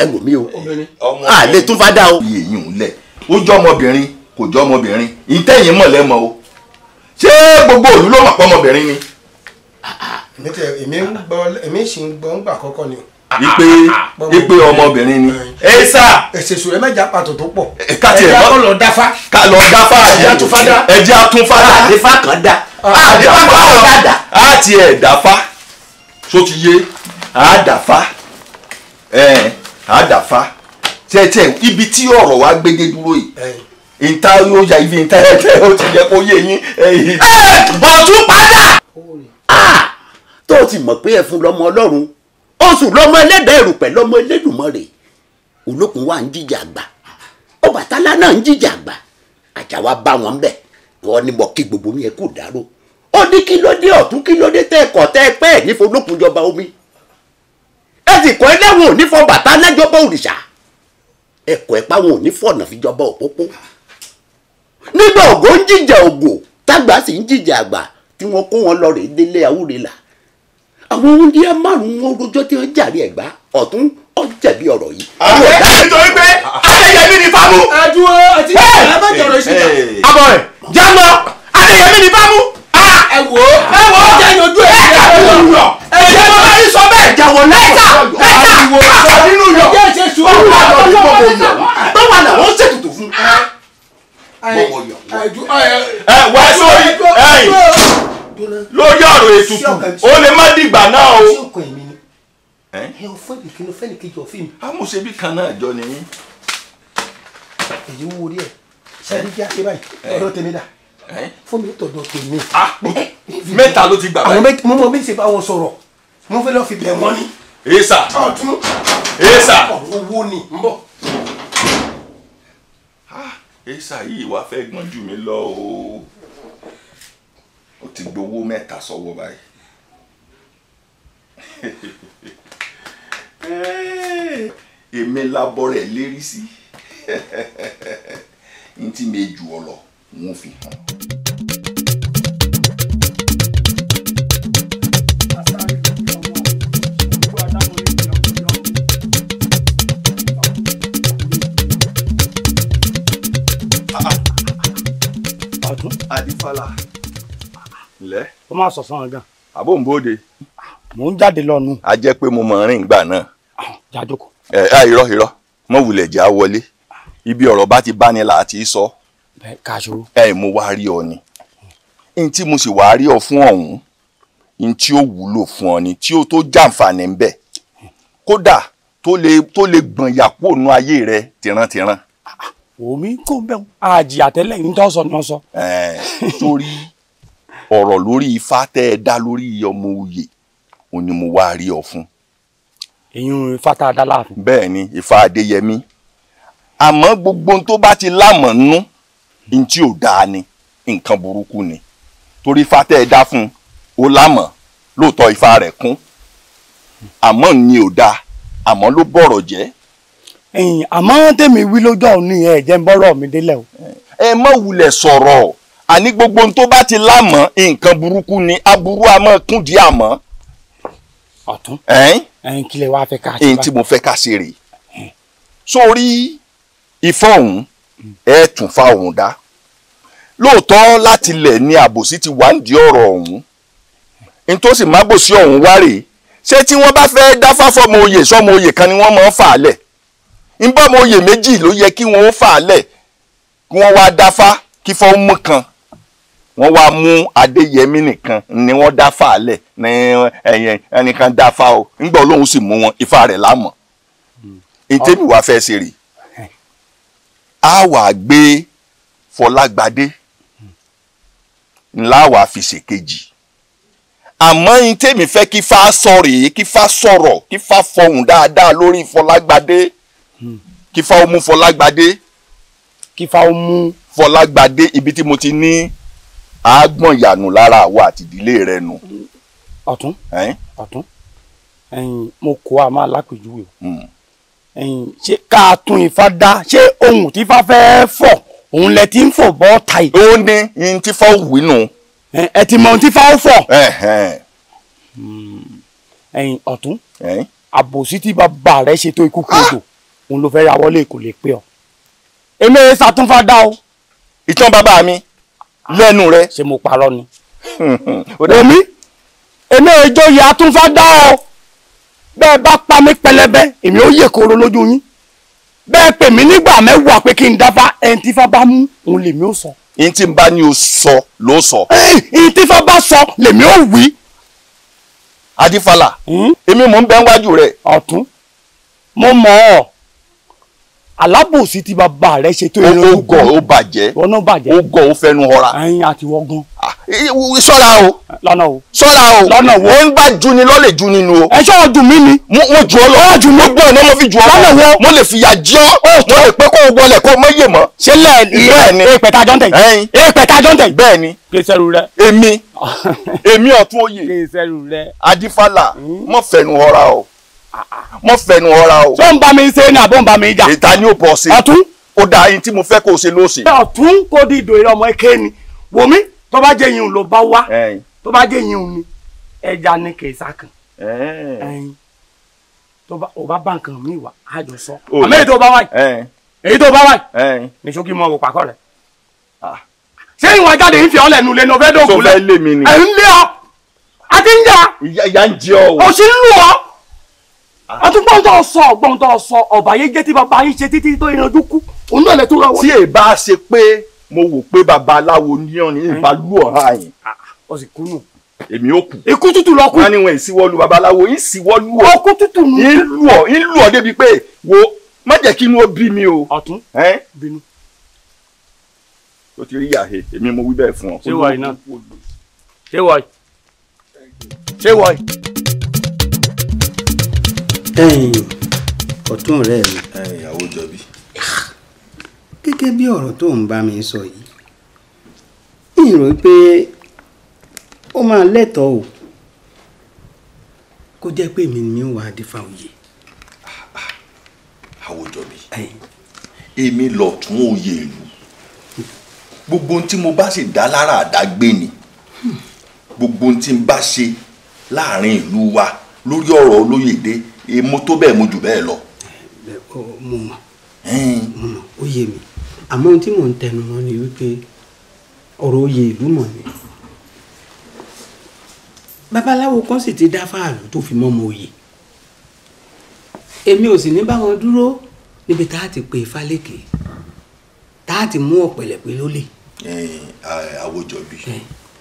ẹ wò mí o àlè túfádà o. iye yìí ń lẹ̀ ó jọ ọmọbìnrin kò jọ ọmọbìnrin ìtẹ̀yìn mọ̀ lẹ́mọ̀ o ṣé gbogbo òlú ló mọ̀ pé ọmọbìnrin ni. èmi sì ń gbọ́ ńgbà kọ́kọ́ ni. ipe ọmọbìnrin ni. ẹ sà. ẹsẹ̀sọ ẹ mẹ́jà pàtó tó pọ̀. káti ẹ̀ kọ́ lọ dáfá. ká lọ dáfá ẹ̀jẹ̀ àtúnfádá. ẹ̀jẹ̀ àtúnfádá. àdéfá kan dá. àdéfá kan dá. á ti ẹ̀ dáfá tó ti yé á dáfá á dáfá tẹ́tẹ́ ibi tí ọ̀rọ̀ wa gbédé dúró yìí ìta yóò ya ibi ìta ẹ̀tẹ́ ó ti yẹ kó yé yín. ọ̀tún padà. tó o ti mọ̀ pé ẹ̀fun lọ́mọ ọlọ́run oṣù lọ́mọ ẹlẹ́dàá ẹ̀rùpẹ̀ lọ́mọ Elédùmarè Olókun wa ń jíjà àgbà Ọbàtálá náà ń jíjà àgbà Àjàwá bá wọn bẹ̀ wọ́n ní mọ̀ kí gbogbo mi ẹ̀ kú dárò ó ní kí ló dé ọ̀tún kí ló dé tẹ́ ẹ̀kọ́ tẹ́ ẹ pẹ́ ẹ̀ nífọ̀ Olókun jọba omi ẹ sì kọ́ ẹlẹ́wọ̀n ò ní fọ Ọbàtálá jọba òrìṣà ẹ̀kọ́ ẹ̀pá wọn ò ní fọ̀nà fi jọba òpópó nígbà Ògo ń jíjà Ògo tágbà sì ń jíjà àgbà tí wọ́n kó wọn lọ rè délé Àwúrelà àwọn oúnjẹ márùn-ún wọn rojọ́ tí wọ́n jàre Ẹ̀gbá Ọ̀tún ó jẹ̀bi ọ̀rọ̀ yìí. nítorí pé Adéyẹmí ni fámú. àdúró àti ìyá bá jọ̀rọ̀ ìṣèjà. àbọ̀ rẹ̀ jámọ́ Adéyẹmí ni fámú. ẹ wò ó jẹ́ yanjú ẹ̀ ẹ̀ka nínú yọ. ẹ̀jẹ̀ mo bá yín sọ bẹ́ẹ̀. jáwọ́ lẹ́ka ẹ̀ka nínú yọ. ẹ̀jẹ̀ ṣe sùúrù. báwa làwọn ń ṣètùtù fún. wá sórí lórí ọ̀rọ̀ ètùtù ó lè má dìgbà náà o. ẹ ò fẹ́ ìkíni fẹ́ ìkejì ọ̀fìn. amúṣebí kan náà jọ ni. èyí wo orí ẹ ṣáà ní kí á ṣe báyìí ọ̀rọ̀ tèmi dà fún mi tọ̀dọ̀ tèmi. mẹ́ta ló ti gbà báyìí. àwọn mo mọ bí ṣe bá wọn sọ̀rọ̀ mo fẹ́ lọ́ọ́ fi bẹ̀ wọ́n ni. èsà. ọ̀tún Èsà. Owó ni ń bọ̀. Èsà yìí wá fẹ́ gbọ́n jù mí lọ o. Ó ti gbowó 3 sọ́wọ́ báyìí. Èmi labọ́ rẹ̀ lérí sí. N tí mi jù ọ lọ, wọ́n fi hàn. Adífálà. Lẹ́. Ó máa sọ̀sán gan. Àbó ń bóde. Mò ń jáde lọ́nu. A jẹ́ pé mo mọ̀ rìn ìgbà náà. Jádókò. Irọ́. Mọ̀ wulẹ̀ já wọlé. Ibi ọ̀rọ̀ bá ti bá ni là á ti sọ. Bẹ́ẹ̀ káṣó. Mo wá rí ọ ni. N tí mo sì wá rí ọ fún ọ̀hún. N tí ó wúlò fún ọ ni tí ó tó jàǹfààní ń bẹ. Kódà tó lè gbọ̀n yàpò nú ayé rẹ tìrantìran. Omi kò ń bẹ̀ àjìyà tẹ́lẹ̀ ní tó sọ ni wọ́n sọ. Torí ọ̀rọ̀ lórí ifá tẹ́ ẹ dá lórí ọmọ oyè òun ni mo wá rí ọ fún. Ìyún ifá tá a dá láàfin. Bẹ́ẹ̀ ni ifá Adéyẹmí. Àmọ́ gbogbo ohun tó bá ti lámọ̀ nú ní tí ò dáa ni nǹkan burúkú ni. Torí ifá tẹ́ ẹ dá fún ó lámọ̀ lóòótọ́ ifá rẹ̀ kún. Àmọ́ ni ò dáa àmọ́ ló bọ̀rọ̀ jẹ́. Àmọ́ tèmi wí lójọ́ òní ẹ̀ jẹ́ ń bọ́rọ̀ mi délẹ̀ o. Ẹ má wulẹ̀ sọ̀rọ̀ àní gbogbo ohun tó bá ti lámọ̀ nǹkan burúkú ni aburú a máa kún di àmọ́. Ọ̀tún. Kí lè wá fẹ́ ká ṣe. Èyí tí mo fẹ́ ká ṣe rèé. Sórí ifá ọ̀hún ẹ tún fa ọ̀hún dá. Lóòótọ́ láti lẹ̀ ni àbòsí ti wà nídìí ọ̀rọ̀ ọ̀hún. N tó sì má bòsí ọ̀hún wá rèé. Ṣé tí wọ́n bá fẹ́ dáfá fọ́mọ oyè sọ́mọ oyè kan ni wọ́n máa ń fà á lẹ̀? Ń bọ́ ọmọ oyè méjì ló yẹ kí wọ́n fà á lẹ̀ kí wọ́n wá dáfá kí fọ́ mú kan wọ́n wá mú Adéyẹmí nìkan ni wọ́n dáfá á lẹ̀ ní ẹnìkan dáfá o ńgbà Ọlọ́run sì mú wọn ifá rẹ̀ lámọ̀ ètèmi wàá fẹ́ ṣe rè á wàá gbé Fọlágbadé ńlá wàá fi ṣèkejì àmọ́ yín tèmi fẹ́ kí fá sọ rèé kí fá sọ̀rọ̀ kí fá fọhùn dáadáa lórí Fọlágbadé kí fá ó mú Fọlágbadé kí fá ó mú Fọlágbadé ibi tí mo ti ní àágbọ̀n ìyànù lára àwa àti ìdílé rẹ nù. Ọ̀tún ọ̀tún mo kó a máa lápèjúwe o ṣé ká tún ifá dá ṣé ohun tí fá fẹ́ fọ̀ òun lẹ ti ń fọ̀ bọ́ ta yìí. ó ní ihun tí fá ó wí nù. ẹ ti mọ ohun tí fá ó fọ̀. Ọ̀tún àbòsí tí bàbá rẹ ṣe tó ikú kodò òun ló fẹ́ ra wọlé kò lè pé ọ. èmi ẹ ṣàtúnfà dá o. ìtàn bàbá mi lẹ́nu rẹ. ṣé mo parọ́ ni. omi èmi ẹ jọyè àtúnfà dá o. bẹ́ẹ̀ bá pa mí pẹlẹbẹ èmi ó yè kóró lójú yín. bẹ́ẹ̀ pè mí nígbà mẹ́wàá pé kí n dáfá ẹni tí fá bá mú òun lèmi ó sọ. ẹni tí n bá ní o sọ ló sọ. ẹni tí fá bá sọ lèmi ó wí. Adífálà èmi mò ń bẹ wájú rẹ. Ọ̀tún mo mọ̀ ọ́ alábòsí tí bàbá rẹ ṣe tó irun ó gọ̀ ó bàjẹ́ wọn náà bàjẹ́ ó gọ̀ ó fẹnu họra. ẹyin àti wọgán. ṣọ́ra o lọ́nà o ṣọ́ra o lọ́nà wo ó ń bá juni lọ́lẹ̀ juni nu o. ẹ ṣọ́ ọdún mi ni. wọ́n ju ọ lọ wọ́n ju mi gbọ́ ẹ̀ mo fi ju ọ lọ lọ́nà wo mo lè fìyà jẹ ọ́ mo lè pé kó o wọlé kó o mọ̀ yé mọ́. ṣé lẹ́ẹ̀ni èèpẹ̀ tá a jọ ń tẹ̀ yìí èèpẹ̀ tá a jọ ń tẹ̀ yìí. bẹ́ẹ̀ ni kí sẹ́rù rẹ. èmi Ọ̀tún Oyè kí sẹ́rù rẹ. Adífálà mọ̀ fẹnu họra o mọ̀ fẹnu họra o. tó ń bá mi ṣe ni àbọ̀ ń bá mi jà. ìta ni ó bọ̀ sí. Ọ̀tún ó dáa yín tí mo fẹ́ kó o ṣe ló ṣe. Ọ̀tún kò di ìdò ìrọmọ eke ni wòmí tó bá jẹ́ yìnyín ló bá wá tó bá jẹ́ yìnyín ni ẹja ní kèésà kan tó bá bá nǹkan mi wà á jọ sọ àmọ́ èyí tó bá wáyé èyí tó bá wáyé ní ṣókí mọ́ wò pàkọ́ rẹ̀ ṣé ìwọ̀n jáde ń fi ọ́ lẹ́nu lẹ́nu ọ̀fẹ́ dògùn lẹ́ ẹ̀ ń lé ọ àti ń jà ìyá ń jẹ ọ òsì ń lù ọ àtúgbọ́n tó sọ ọ̀bàyéjẹ́ tí bàbá yín ṣe títí tó ìrànjú kú òun náà lè tó ra wọ́n. tí èyí bá ṣe pé mo wò pé babaláwo ní ọ ní ìbá lù ọ̀há yìí. ó sì kú nù. èmi ó kù. ikú tútù lọ kú. wọ́n ní wọn ìsíwọ́lu babaláwo ìsíwọ́lu ọ. ọkú tútù nù. ń lù ọ débi pé wo má jẹ́ kí inú ó bí mi o. Ọ̀tún bínú. o ti rí yàhé èmi mo wí bẹ́ẹ̀ fún ọ. ṣé wọ́ọ̀yì náà ṣé wọ́ọ̀yì ṣé wọ́ọ̀yì. ọ̀tún ọ̀rẹ́ mi. ìyàwó jọbí. gẹ́gẹ́ bí ọ̀rọ̀ tó ń bá mi sọ yìí ń rò pé ó máa lẹ́tọ̀ọ́ o kó jẹ́ pé mi ni mi wà á dífá oyè. àwòjọbí èmi lọ̀tún oyè ìlú gbogbo ohun tí mo bá sì dá lára àdágbé ni gbogbo ohun tí n bá ṣe láàrin ìlú wa lórí ọ̀rọ̀ Olóyèdé èmo tó bẹ́ẹ̀ mo jù bẹ́ẹ̀ lọ. mo mọ̀ ó yé mi àmọ́ ohun tí mò ń tẹnu mọ́ ni wípé ọ̀rọ̀ oyè ìlú mọ̀ ni babaláwo kan sì ti dá fáàlù tó fi mọ́mọ́ oyè èmi ò sì ní bá wọn dúró níbi tá a ti pe Ifálékè tá a ti mú ọ̀pẹ̀lẹ̀ pé lólè. àwòjọbí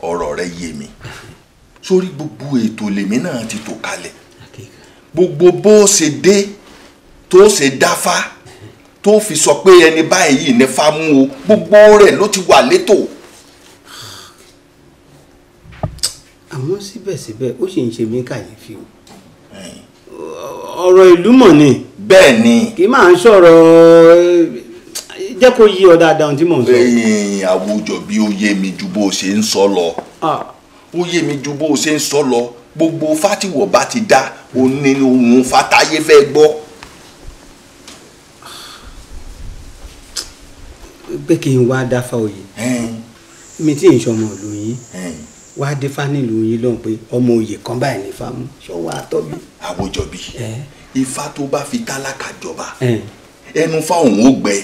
ọ̀rọ̀ rẹ yé mi sórí gbogbo ètò lèmi náà ti tò kalẹ̀ gbogbo bó ṣe dé tó ṣe dáfá tó fi sọ pé ẹni báyìí ní fámú o gbogbo rẹ̀ ló ti wà létò. àmọ́ síbẹ̀síbẹ̀ ó sì ń ṣe mí kàyéfì o ọ̀rọ̀ ìlú mọ̀ ni. bẹ́ẹ̀ ni. kì í máa ń sọ̀rọ̀ jẹ́ kó yí ọ dáadáa ohun tí mò ń sọ. Àwùjọbí ó yé mi ju bó ṣe ń sọ lọ ó yé mi ju bó ṣe ń sọ lọ gbogbo fátíwọ̀ bá ti dá òní ohun fàtáyé fẹ́ gbọ́. pé kí n wá dáfá oyè mi tí ì sọmọ ìlú yín wá dífá nílùú yín lọ́hùn pé ọmọ oyè kan báyìí ní fámú ṣọwọ́ àtọ́bí. Àwùjọbí ifá tó bá fi tálákà jọba ẹnu fáwọn ò gbẹ.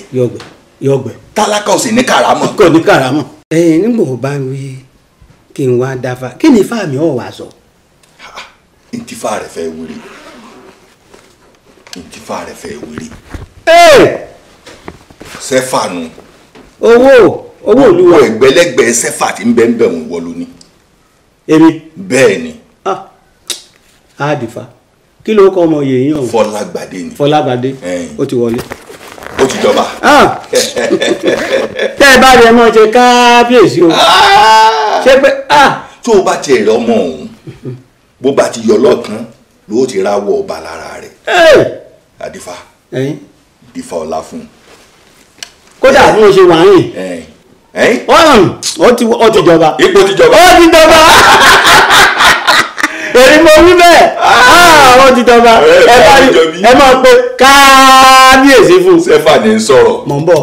yọgbẹ. tálákà ò sì ní kàrámọ̀. kò ní kàrámọ̀. nígbà wo bá ń wí kí n wá dáfá kí ni ifá mi ò wá sọ. ntífà rẹ fẹ́ wéré ntífà rẹ fẹ́ wéré. sẹ́fà nu. owó olúwa. ẹgbẹ̀lẹ́gbẹ̀ sẹ́fà tí ń bẹ ń bẹ̀ wọ́n wọ́ lóní. èmi. bẹ́ẹ̀ ni. àdìfá kí ló kọ́ ọmọ yèyí ọ̀hún. Fọlágbadé ni. Fọlágbadé ó ti wọlé. ó ti jọba. tẹ́ ẹ bá rí ẹ mọ́ ṣe kábíyèsí o. ṣé pé. tó o bá tiẹ̀ rẹ ọmọ ọ̀hún bó bá ti yọ lọ́kàn ló ti ráwọ́ ọba lára rẹ̀. àdìfá ìfà ọ̀la fún un. kódà bí mo ṣe wà yín. ó ti jọba. ipò ti jọba. ó ti jọba. èyí mo wí bẹ́ẹ̀. ó ti jọba. ẹ máa pe kábíyèsí fún. sẹ́fà ni ń sọ̀rọ̀. mò ń bọ̀.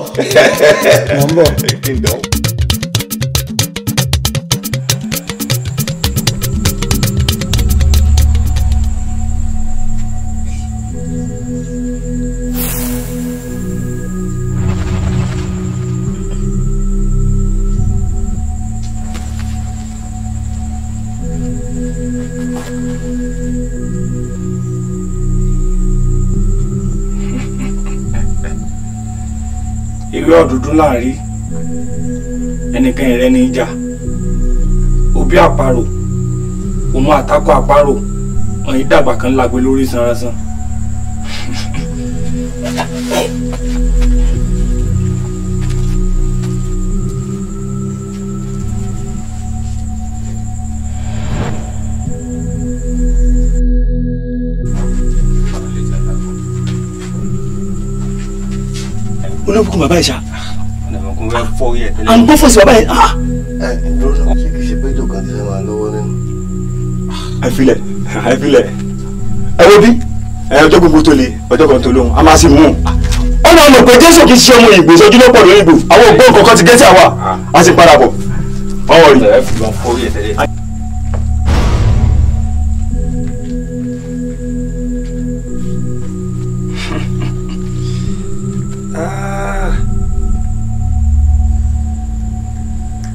ìwé ọ̀dúndún láàrin ẹnìkan ìrẹ́ ní ìjà òbí àparò òun àtakọ àparò wọn yìí dàgbà kan lágbe lórí sanransan. olóbùkún bàbá ìṣá. ọ̀nàmọ̀kún fẹ́ fọ́ yẹ tẹ́lẹ̀. à ń gbọ́ fọ́ọ̀sì bàbá yìí. ẹ lọ́nà ṣé kìí ṣe péjọ kan ti fẹ́ máa lọ́wọ́ nínú. àìfilẹ̀ ẹ wo bí ọjọ́ gbogbo tó le ọjọ́ kan tó lóhun a máa sì mú un. ọ̀nà ọ̀nà pé jésù kìí ṣe ọmọ ìgbò ìṣojú ló pọ̀ lórí ìgbò àwọn ògbó nǹkan ti gẹ́sì àwa a sì padà bọ̀ ọwọ́ rí. ẹ fi lọ́n fọ́ yẹ tẹ́lẹ̀.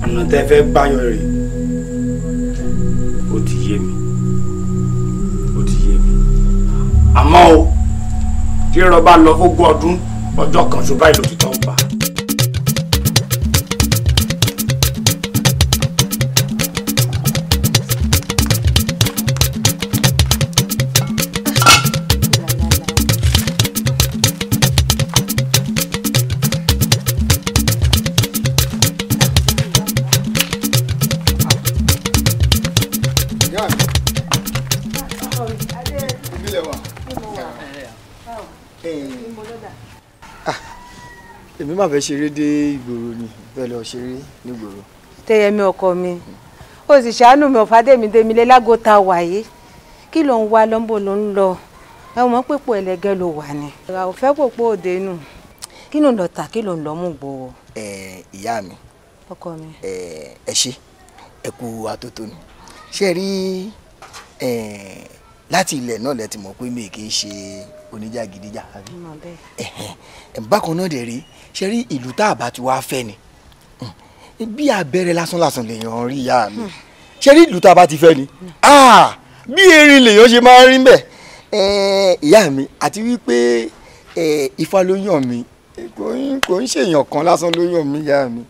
ọ̀nà tẹ́ fẹ́ báyọ̀ rè ó ti yé mi àmọ́ o tí irọ́ bá lọ fógún ọdún ọjọ́ kan ṣo báyìí ló ti tọ́ pa. èmi máa fẹ́ ṣeré dé ìgboro ni bẹ́ẹ̀ lọ ṣeré nígboro. Tẹ́yẹmí ọkọ mi ó sì ṣàánú mi ọ̀fadẹ́mídémilé lágbo ta wàyé kí ló ń wá lọ́nbó ló ń lọ ẹ mọ̀ pépò ẹlẹgẹ́ ló wà ní. ìrà ò fẹ́ pòpò òde nù kí ló ń lọ tà kí ló ń lọ mú gbowó. ìyá mi ọkọ mi. ẹ ṣe ẹ kú atótónu ṣe rí láti ilẹ̀ náà lẹ ti mọ̀ pé mi kì í ṣe oníjàgídíjà àbí. bákan náà dẹ̀ rí ṣe rí ìlú tá a bá ti wá fẹ́ ni bí abẹ́rẹ́ lásán lèèyàn rí ìyá mi ṣe rí ìlú tá a bá ti fẹ́ ni bí erin lèèyàn ṣe máa rí mbẹ̀ ìyá mi àti wípé ifá ló yàn mí kò ń ṣèyàn kan lásán ló yàn mí ìyá mi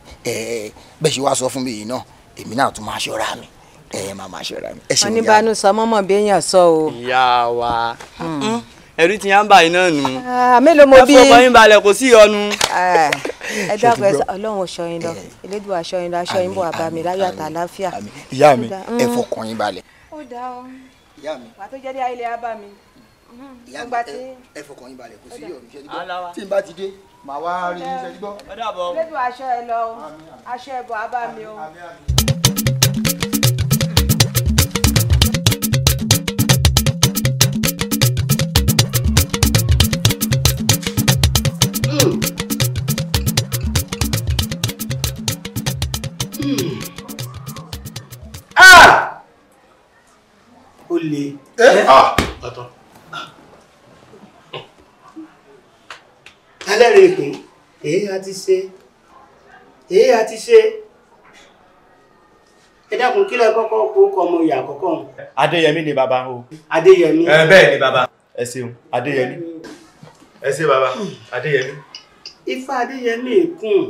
bẹ́ẹ̀ ṣe wá sọ fún mi yìí náà èmi náà tún máa ṣọ́ra mi máa ṣọ́ra mi. wọ́n ní bánú sọ mọ́mọ́ bí èèyàn sọ o. ìyá wa ẹ̀rí ti yá ń báyìí náà nù. mélòó mo bí. ẹ fọkàn yín balẹ̀ kò sí ìyọnu. ẹ dákun ẹ ọlọ́run ọ̀ṣọ́ yín lọ elédùn aṣọ yín lọ aṣọ yín bọ̀ àbá mi láyọ̀ àtà àláfíà. ìyá mi ẹ fọkàn yín balẹ̀. ó dá ọ ìyá mi wà tó jẹ́ dé ayẹyẹ abá mi. ìyá mi ẹ fọkàn yín balẹ̀ kò sí ìyọnu ṣe dígbọ́ tí n bá ti dé màá wá rí yín ṣe dígbọ́. elédùn aṣọ ẹ lọ aṣọ ẹ bọ̀ àbá mi o. ó le. alẹ́rìí ìpín èyí a ti ṣe ẹ dákun kí lẹ kọ́kọ́ kó kọ ọmọ ìyá àkọ́kọ́ hàn. Adéyẹmí ni bàbá o. Adéyẹmí. bẹ́ẹ̀ ni bàbá. ẹ ṣeun Adéyẹmí. ẹ ṣe bàbá Adéyẹmí. Ifá Adéyẹmí èkún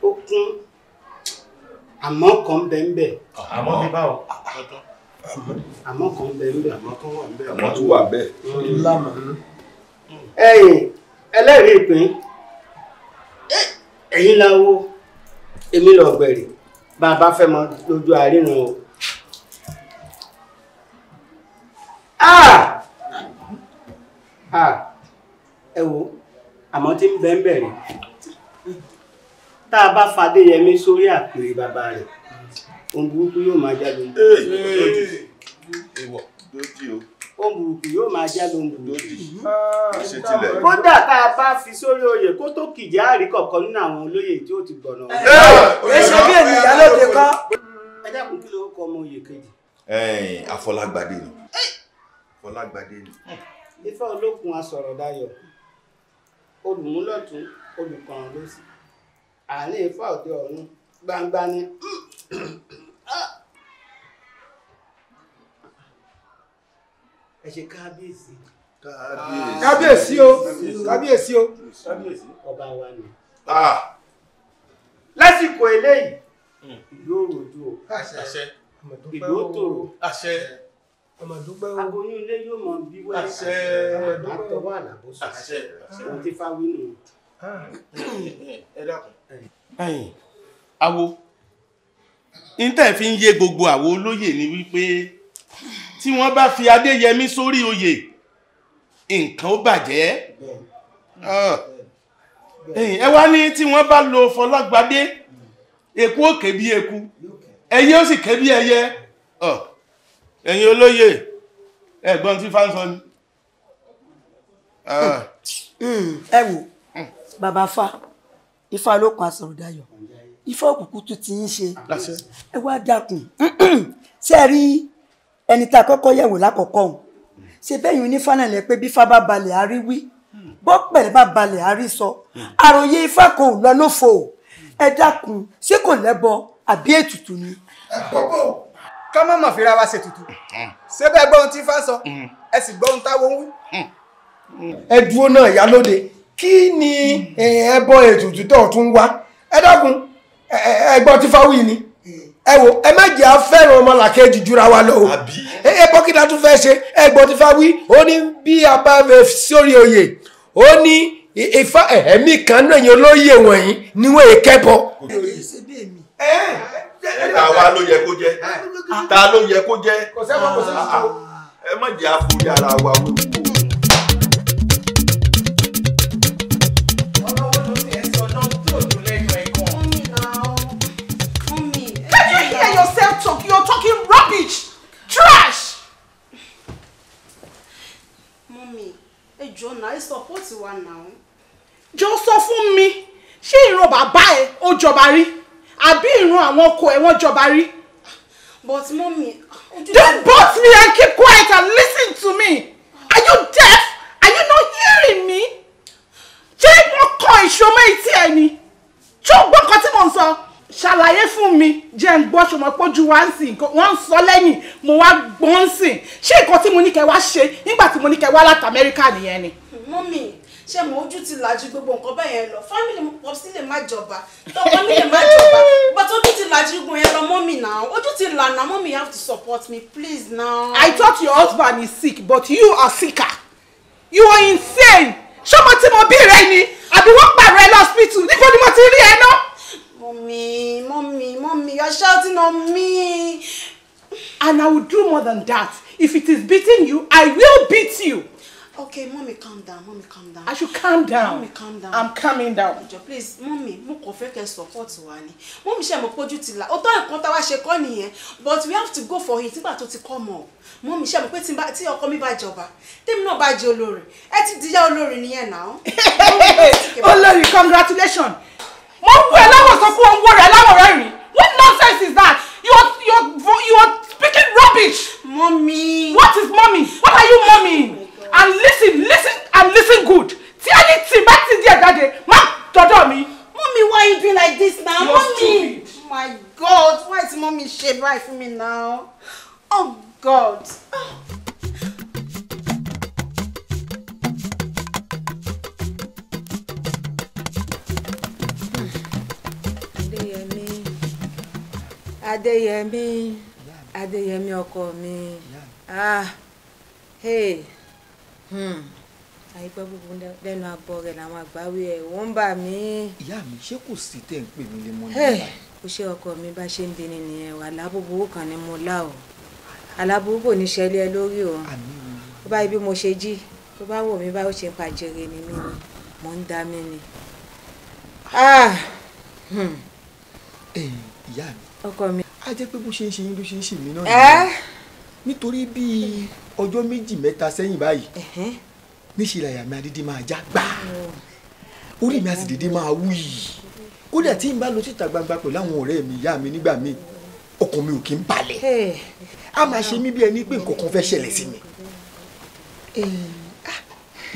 ó kún àmọ́ kan bẹ́ẹ̀ àmọ́ bí báwo. àmọ́ kan bẹ́ẹ̀ àmọ́ kan wà bẹ́ẹ̀. àmọ́ tún wà bẹ́ẹ̀. ẹ̀yin ẹlẹ́rìí ìpín ẹ̀yin láwo èmi lọ gbẹ̀rì bàbá fẹ́ mọ lójú àríran o. ẹ wo àmọ́ tí ń bẹ́ẹ̀ tá a bá f'Adéyẹmí sórí àpèrè bàbá rẹ̀ ohun burúkú yóò máa já lóhun ohun burúkú yóò máa já lóhun burúkú. kódà tá a bá fi sórí oyè kó tó kìjà àrí kọ̀ọ̀kan nínú àwọn olóyè tí ó ti gbọ̀nà. èso bí ènìyàn ló ti kọ́. ẹ dákun kí ló kọ ọmọ oyè kejì. Afọlágbadé ni. Afọlágbadé ni. Ifá olókun asọ̀rọ̀ dayọ̀ olùmúlọ̀tún olùkọ̀ràn lósì àárín Ifá òde ọ̀run gbangba ni. ẹ ṣe kábíyèsí. kábíyèsí o kábíyèsí o. ọba wa ni. lásìkò eléyìí ìlú òròjú o ìlú òtòrò agoyún ilé yóò mọ bí wẹ́ẹ̀ àtọwọ́ àlàbòsọ ohun tí fáwí nù. awo intẹ́ fi ń yé gbogbo àwọn olóyè ni wípé tí wọ́n bá fi Adéyẹmí sórí oyè nǹkan ó bàjẹ́ ẹ wá ní tí wọ́n bá lo Fọlágbadé eku ó ké bí eku ẹyẹ ó sì ké bí ẹyẹ ẹ̀yin olóyè ẹ̀gbọ́n tí fá ń sọ ni. ẹ wò bàbá fa Ifá olókun asọ̀rọ̀ dayọ̀ Ifá òkùnkùn tún ti ń ṣe ẹ wá dákun ṣé ẹ rí ẹni tá a kọ́kọ́ yẹ̀wò lákọ̀ọ́kọ́ ọ̀hún ṣe bẹ́yìn onífánàlẹ̀ pé bí Ifá bá balẹ̀ àrí wí bọ́ pẹ̀lẹ́ bá balẹ̀ àrí sọ àròyé Ifá kan ò lọ lófo ẹ dákun ṣé kò lẹ́bọ àbí ètùtù ni. ká má mọ̀ fira wa ṣètùtù ṣé bẹ́ẹ̀ gbọ́ ohun tí Ifá sọ ẹ sì gbọ́ ohun táwọn wí. ẹ dúró náà ìyálóde kí ni ẹbọ ètùtù tó tún wá ẹ dákun ẹ gbọ́ tí Ifá wí ni ẹ wò ẹ má jẹ́ afẹ́ràn ọmọlàkejì jura wa lọ o ẹ bọ́kítà tún fẹ́ ṣe ẹ gbọ́ tí Ifá wí ó ní bí a bá fẹ́ sórí oyè ó ní Ifá ẹ̀mí kan náà yẹn olóyè wọ̀nyí níwọ̀n èkẹ́bọ. ta wa ló yẹ kó jẹ́ ta ló yẹ kó jẹ́ ẹ má jẹ́ àforí ara wa wíwú. Mọ́mì, ẹ jọ̀ọ́ náà, ẹ support wa now. Jọ sọ fún mi, ṣé ìran bàbá ẹ ó jọba rí? Àbí ìran àwọn ọkọ ẹ wọ́n jọba rí? But Mọ́mì, don't boss me and keep quiet and listen to me. Are you deaf? Are you not hearing me? Ṣé wọ́n kọ ìṣòmọ́ etí ẹ ni? Ṣé o gbọ́ nǹkan tí mò ń sọ? Ṣàlàyé fún mi, jẹ́ ń gbọ́ ṣọmọ pójú wá ń sìn, wọ́n ń sọ lẹ́yìn, mo wá gbọ́n ń sìn. Ṣé nǹkan tí mo ní kẹ́ wá ṣe nígbà tí mo ní kẹ́ wá láti Amẹ́ríkà nìyẹn ni? Mọ́mì, ṣé mo ojú ti làjú gbogbo nǹkan bẹ́ẹ̀ yẹn lọ? Family pọ̀ sí lè má jọba, tọkọ mi lè má jọba. But ojú ti làjú gbogbo yẹn lọ, Mọ́mì now. Ojú ti là now, Mọ́mì, you have to support me, please now. I thought your husband is sick, but you are sicker. You are insane. Ṣọmọ tí mo bí rẹ ni, àbí wọ́n pààrọ̀ ẹ lọ́sibítù, níbo ni mo ti rí ẹ náà? Mommy, you're shouting on me. And I will do more than that. If it is beating you, I will beat you. Okay, Mommy, calm down. I should calm down. Mommy, calm down. I'm calming down. Please, Mommy, mo kàn fẹ́ kẹ́ support wa ni. Mommy ṣe mo pójú ti là. Ó tó nǹkan tá wá ṣe kọ́ nìyẹn. But we have to go for it nígbà tó ti come up. Mommy ṣe mo pé tí ọkọ mi bá jọba. Tèmi náà bá jẹ́ olórí. Ẹ ti díyá olórí nìyẹn now. Olórí, congratulations. Mo ń wẹ̀ láwọn sọ fún ọmọ rẹ̀ láwọn rẹ̀ rìn. What nonsense is that? You are speaking rubbish. Mommy. What is mommy? What are you mommying? And listen good. Tí ẹni tí bá ti di ẹ̀jáde, má dọ́dọ̀ mi. Mommy, why you doing like this now? You're Mommy. stupid. My God, why is Mommy shade right for me now? Oh God. Adéyẹmí ọkọ mi. Àìpẹ́ gbogbo lẹ́nu abọ́ rẹ̀ làwọn àgbáwí ẹ̀ wọ́n ń bà mí. Ìyá mi, ṣé kò sí tẹ́ ń pè mí lé mọ́ nígbà? Ó ṣe ọkọ mi bá ṣe ń bí ni nìyẹn wà lábúburú kan ni mo lá o. Aláburú kò ní ṣẹlẹ̀ lórí o. Tó bá ibi mo ṣe jí, tó bá wò mí bá ó ṣe pàjẹrẹ ni mí ni, mò ń dá mí ni. Ìyá mi. Ọkọ mi. A jẹ́ pé bó ṣe ń ṣe yín ló ṣe ń ṣe mí náà. Nítorí bíi ọjọ́ méjì mẹ́ta sẹ́yìn báyìí níṣẹ́ làyà mi àdídí máa já gbà, orí mi á sì dédé máa wú yìí. Kódà tí n bá lọ síta gbangba pẹ̀lú àwọn ọ̀rẹ́ mi ìyá mi nígbà míì ọkàn mi ò kí ń balẹ̀, a máa ṣe mí bí ẹni pé nǹkan kan fẹ́ ṣẹlẹ̀ sí mi.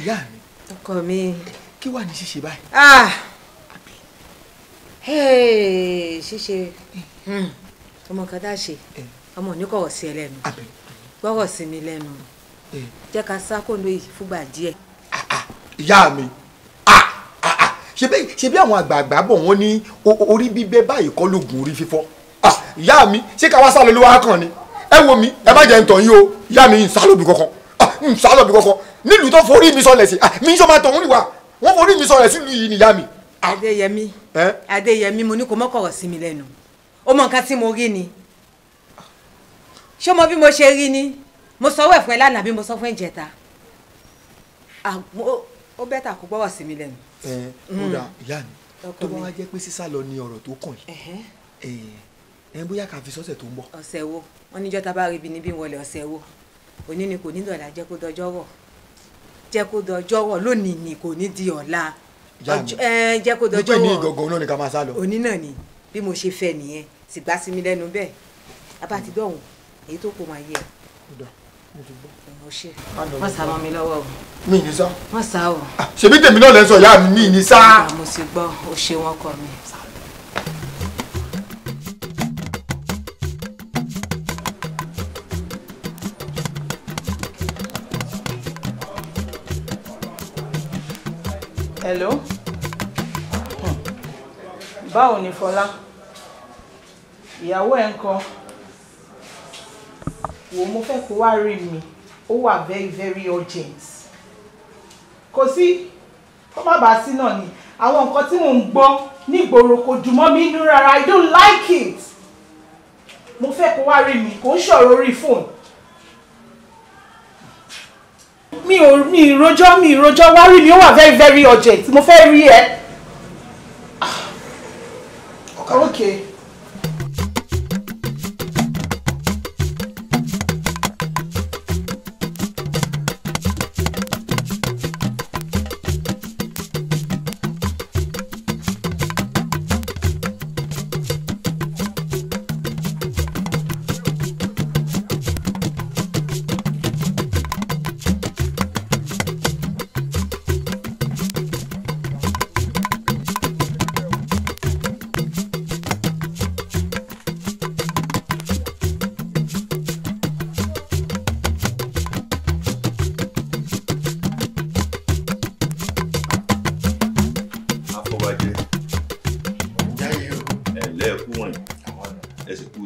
Ìyá mi. Ọkọ mi. Kí wàá ní ṣíṣe báyìí? Ṣíṣe ọmọ kan dá ṣe ọmọ ò ní kọ̀wọ̀ sí ẹ lẹ́nu gbọ́rọ̀ sí mi lẹ́nu jẹ́ ká sákòndó yìí fúgbà díẹ̀. Ìyá mi, ṣe bí àwọn àgbààgbà bọ̀ wọ́n ní orí bíbẹ́ báyìí kọ́ lóògùn orí fífọ́. Ìyá mi, ṣé ká wá sálọ ló wá kàn ni? Ẹ wo mi, ẹ má jẹ́ ń tàn yín o, ìyá mi ń sálọ̀bì kankan nílùú tó forí mi sọlẹ̀ sí mi ń sọ máa tàn wọ́n níwà wọ́n forí mi sọlẹ̀ sílùú yìí ni ìyá mi. Adéyẹmí mo ní kó mọ́ kọ̀rọ̀ sí mi lẹ́nu ó mọ nǹkan tí mo rí ni ṣé mo bí mo ṣe rí ni mo sọ wẹ̀ fún ẹ lánàá bí mo sọ fún ìjẹta ó bẹ́tà kó gbọ́rọ̀ sí mi lẹ́nu. Kódà ìyá mi tó bá wá jẹ́ pé sísá lọ ní ọ̀rọ̀ tó kàn yìí bóyá ká fi sọ́sẹ̀ tó ń bọ̀. ọ̀sẹ̀ wo wọ́n níjọ́ tá a bá rí ibi níbí wọlé ọ̀sẹ̀ wo òní ni kò ní dọ̀là jẹ́ kó dọjọ́ rọ̀ lónìí ni kò ní di ọ̀la jẹ́ kó dọjọ́ rọ̀ nígbà ní ìgangan náà ni ká máa sá lọ. òní náà ni bí mo ṣe fẹ́ nìyẹn sì gbá sí mi lẹ́nu bẹ́ẹ̀ abá ti dọ̀hùn èyí tó kò máa yẹ wọ́n sá mọ́ mi lọ́wọ́ o. mi ní sá. wọ́n sá o. ṣebí tèmi náà lẹ́ sọ ìyá mi ní sá. mo sì gbọ́ o ṣe wọn kọ mi. Hello. Báwo ni Fọlá? Ìyàwó ẹ̀ ńkọ́? Wò mo fẹ́ kó wá rí mi. Ó wà very very urgent. Kò sí kó má bàa sí náà ni. Àwọn nǹkan tí mò ń gbọ́ nígboro kò dùn mọ́ mi inú rárá. I don't like it. Mo fẹ́ kó wá rí mi. Kò ń sọ̀rọ̀ orí fóònù. Mi ìròjọ́ wá rí mi. Ó wà very very urgent. Mo fẹ́ rí ẹ. Okay.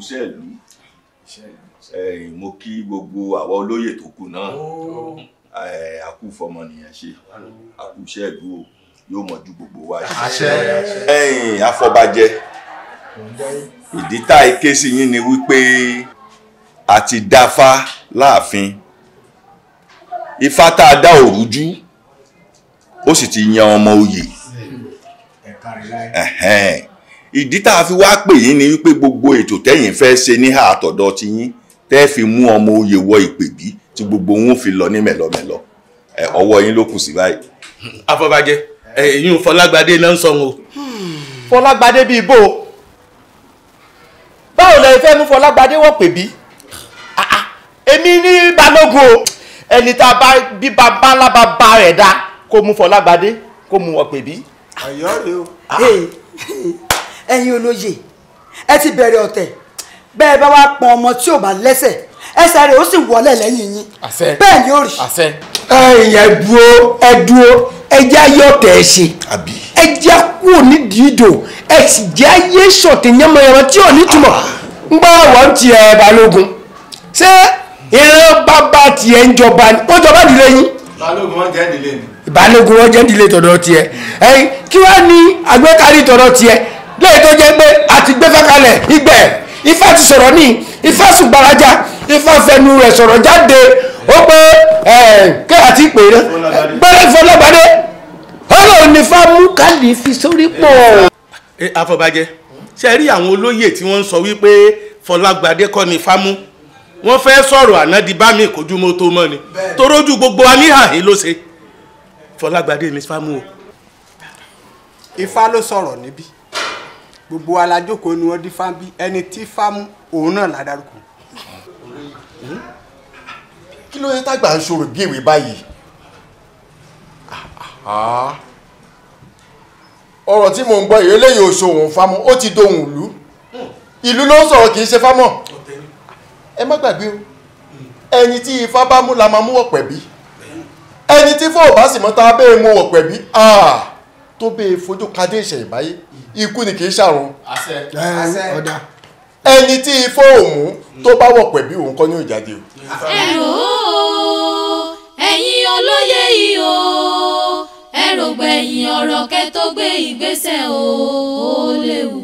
iṣẹ́ ìlú mo kí gbogbo àwa olóyè tó kù náà àkú fọmọnìyàn ṣe àkú iṣẹ́ ìlú yóò mọ̀jú gbogbo wa ṣe. Afọbajẹ ìdí tá ike sí yín ni wípé a ti dáfá láàfin ifá tá a dá òrújú ó sì ti yan ọmọ oyè. Ìdí tá a fi wá pè yín ni wípé gbogbo ètò tẹ́yìn fẹ́ ṣe ní àtọ̀dọ̀ ti yín tẹ́ fi mú ọmọ oyè wọ ìpèbí tí gbogbo wọn fi lọ ní mẹ̀lọmẹ̀lọ ọwọ́ yín ló kù sí báyìí. Afọbajẹ ẹ̀yin Fọlágbadé náà ń sọ wọn. Fọlágbadé bíi bó báwo lẹ fẹ́ mú Fọlágbadé wọ̀ pèbí èmi ní Balógun o ẹni tá a bá bí bàbá lábàbá rẹ̀ dá kó mú Fọlágbadé kó mú wọ̀ pèbí. Ọ̀yọ́ rẹ o. Ẹ̀yin olóyè ẹ ti bẹ̀rẹ̀ ọ̀tẹ̀ bẹ́ẹ̀ bá wá pọn ọmọ tí ò bá lẹ́sẹ̀ ẹsẹ̀ rẹ̀ ó sì wọlé lẹ́yìn yín bẹ́ẹ̀ ni ó rí. ẹ̀yin ẹ dúró ẹ jẹ́ ayé ọ̀tẹ̀ ẹ ṣe ẹ jẹ́ kúrò nídìí ìdò ẹ sì jẹ́ ayé ṣọ̀tẹ̀ yánmọ́yánmọ́ tí ò ní túmọ̀ ń gbọ́ wọ́n ti ẹ̀ Balógun ṣé ìran bàbá tiẹ̀ ń jọba ni wọ́n jọba ìdílé yín. Balógun wọn jẹ́ ìdílé ni. Balógun wọn jẹ́ ìdílé tọ̀dọ̀ tiẹ̀ ẹ̀yin kí wàá ní àgbékarí tọ̀dọ̀ tiẹ̀ lẹ́yìn tó jẹ́ pé àti gbẹ́fẹ́ kalẹ̀ ìgbẹ́ Ifá ti sọ̀rọ̀ ní Ifá ṣùgbàrájà Ifá fẹnu rẹ̀ sọ̀rọ̀ jáde ó pé kí àti pè é gbẹ́rẹ́ Fọlágbadé ọlọ́run ní Ifá mú káàdì fi sórí pọ̀. Afọbajẹ ṣe rí àwọn olóyè tí wọ́n ń sọ wípé Fọlágbadé kọ́ ni Ifá mú wọ́n fẹ́ sọ̀rọ̀ ànádì bá mi kojú mọ́ tó mọ́ ni torójú gbogbo wa ní àhín ló ṣe Fọlágbadé ní Ifá mú o. Ifá ló sọ̀rọ̀ níbí gbogbo alájókòó ni wọ́n dífá bí ẹni tí Ifá mú òun náà ládàrúkọ. Kí ló yẹ tágbà ń ṣòro bí èwe báyìí? Ọ̀rọ̀ tí mò ń gbọ́ eléyìí ò ṣòwò fámọ́ ó ti dohùn ìlú ló ń sọ̀rọ̀ kì í ṣe fámọ́. Ẹ má gbàgbé o ẹni tí Ifá bá mú la máa mú ọ̀pẹ̀ bí ẹni tí fọ́ bá sì mọ́ tá a bẹ́ẹ̀ mú ọ̀pẹ̀ bí tó bẹ́ẹ̀ fojú kadé ìṣẹ̀yìnbáyé ikú ni kì í ṣàrùn. Ẹni tí Ifá òmù tó bá wọ̀pẹ̀ bí òun kọ́ ní òjáde o. Ẹ̀rọ ẹ̀yin olóyè yìí o ẹ̀rọ gbẹ̀yìn ọ̀rọ̀ kẹ́ tó gbé ìgbésẹ̀ o ó léwu.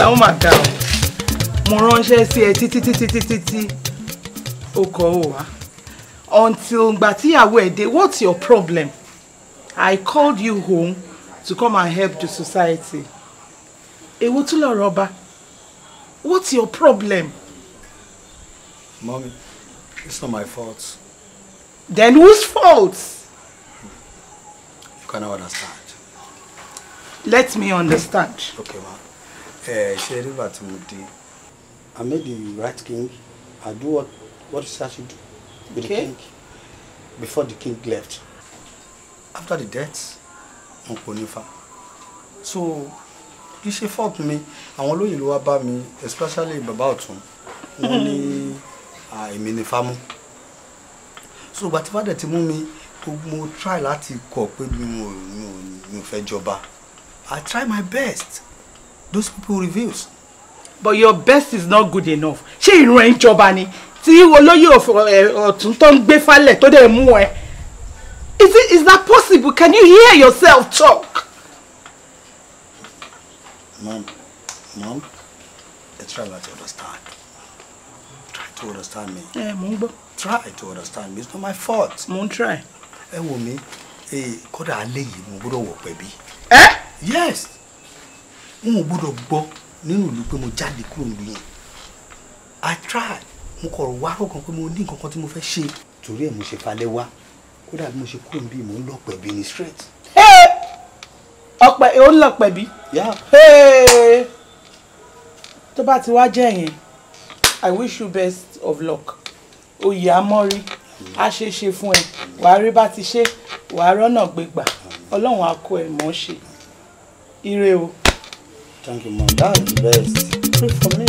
ó mà ga o. Mo ránṣẹ́ sí ẹ títí ó kọ̀ ó wá. Until ìgbà tíyàwó ẹ̀ dé, what's your problem? I called you home to come and help the society. Èwo tún lọ̀rọ̀ ọba? What's your problem? Mommy, it's not my fault. Then whose fault? You cannot understand. Let me understand. Okay, ma. She river to Mudi. I made the right king. I do what he said to do with the king before the king left. After the death, Uncle Nifa. So, it's a fault me. Àwọn olóyè ló wá bá mi, especially Baba Ọ̀tún. Wọ́n ní èmi ni Fámú. So, but father ti mú mi, mo try láti kọ̀ pé mi ò fẹ́ jọba. I try my best. Those people refuse. But your best is not good enough. Ṣé ìran ẹ̀ ń jọba ni? Tí olóyè Ọ̀tún tó ń gbé falẹ̀ tó dẹ̀ mú ẹ. Is that possible? Can you hear yourself talk? Mom, try to understand. Try to understand me. Try to understand me. It's not my fault. Try. Ẹ wò mí, kódà alẹ́ yìí mo gbọ́dọ̀ wọ̀ pẹ̀bí. Yes. Mo gbọ́dọ̀ gbọ́ nínú ìlú pé mo jáde kúrò nílùú yẹn. I try. Mo kọ̀ wá rọ̀kan pé mo ní nǹkan kan tí mo fẹ́ ṣe. Torí ẹ̀ mo ṣe falẹ̀ wá. Kódà bí mo ṣe kúrò níbí mo ń lọ pẹ̀bí ní straight. Ọ̀pẹ̀ ò ń lọ pẹ̀bí. Yeah. Tó bá ti wá jẹ́ yẹn, I wish you best of luck. Oyè amọ́rí, a ṣe fún ẹ. Wàá rí bá ti ṣe, wàá rọ́nà gbégbà. Ọlọ́run á kó ẹ mọ̀ ṣe. Ire o. Thank you, Mom. That's the best. Pray for me.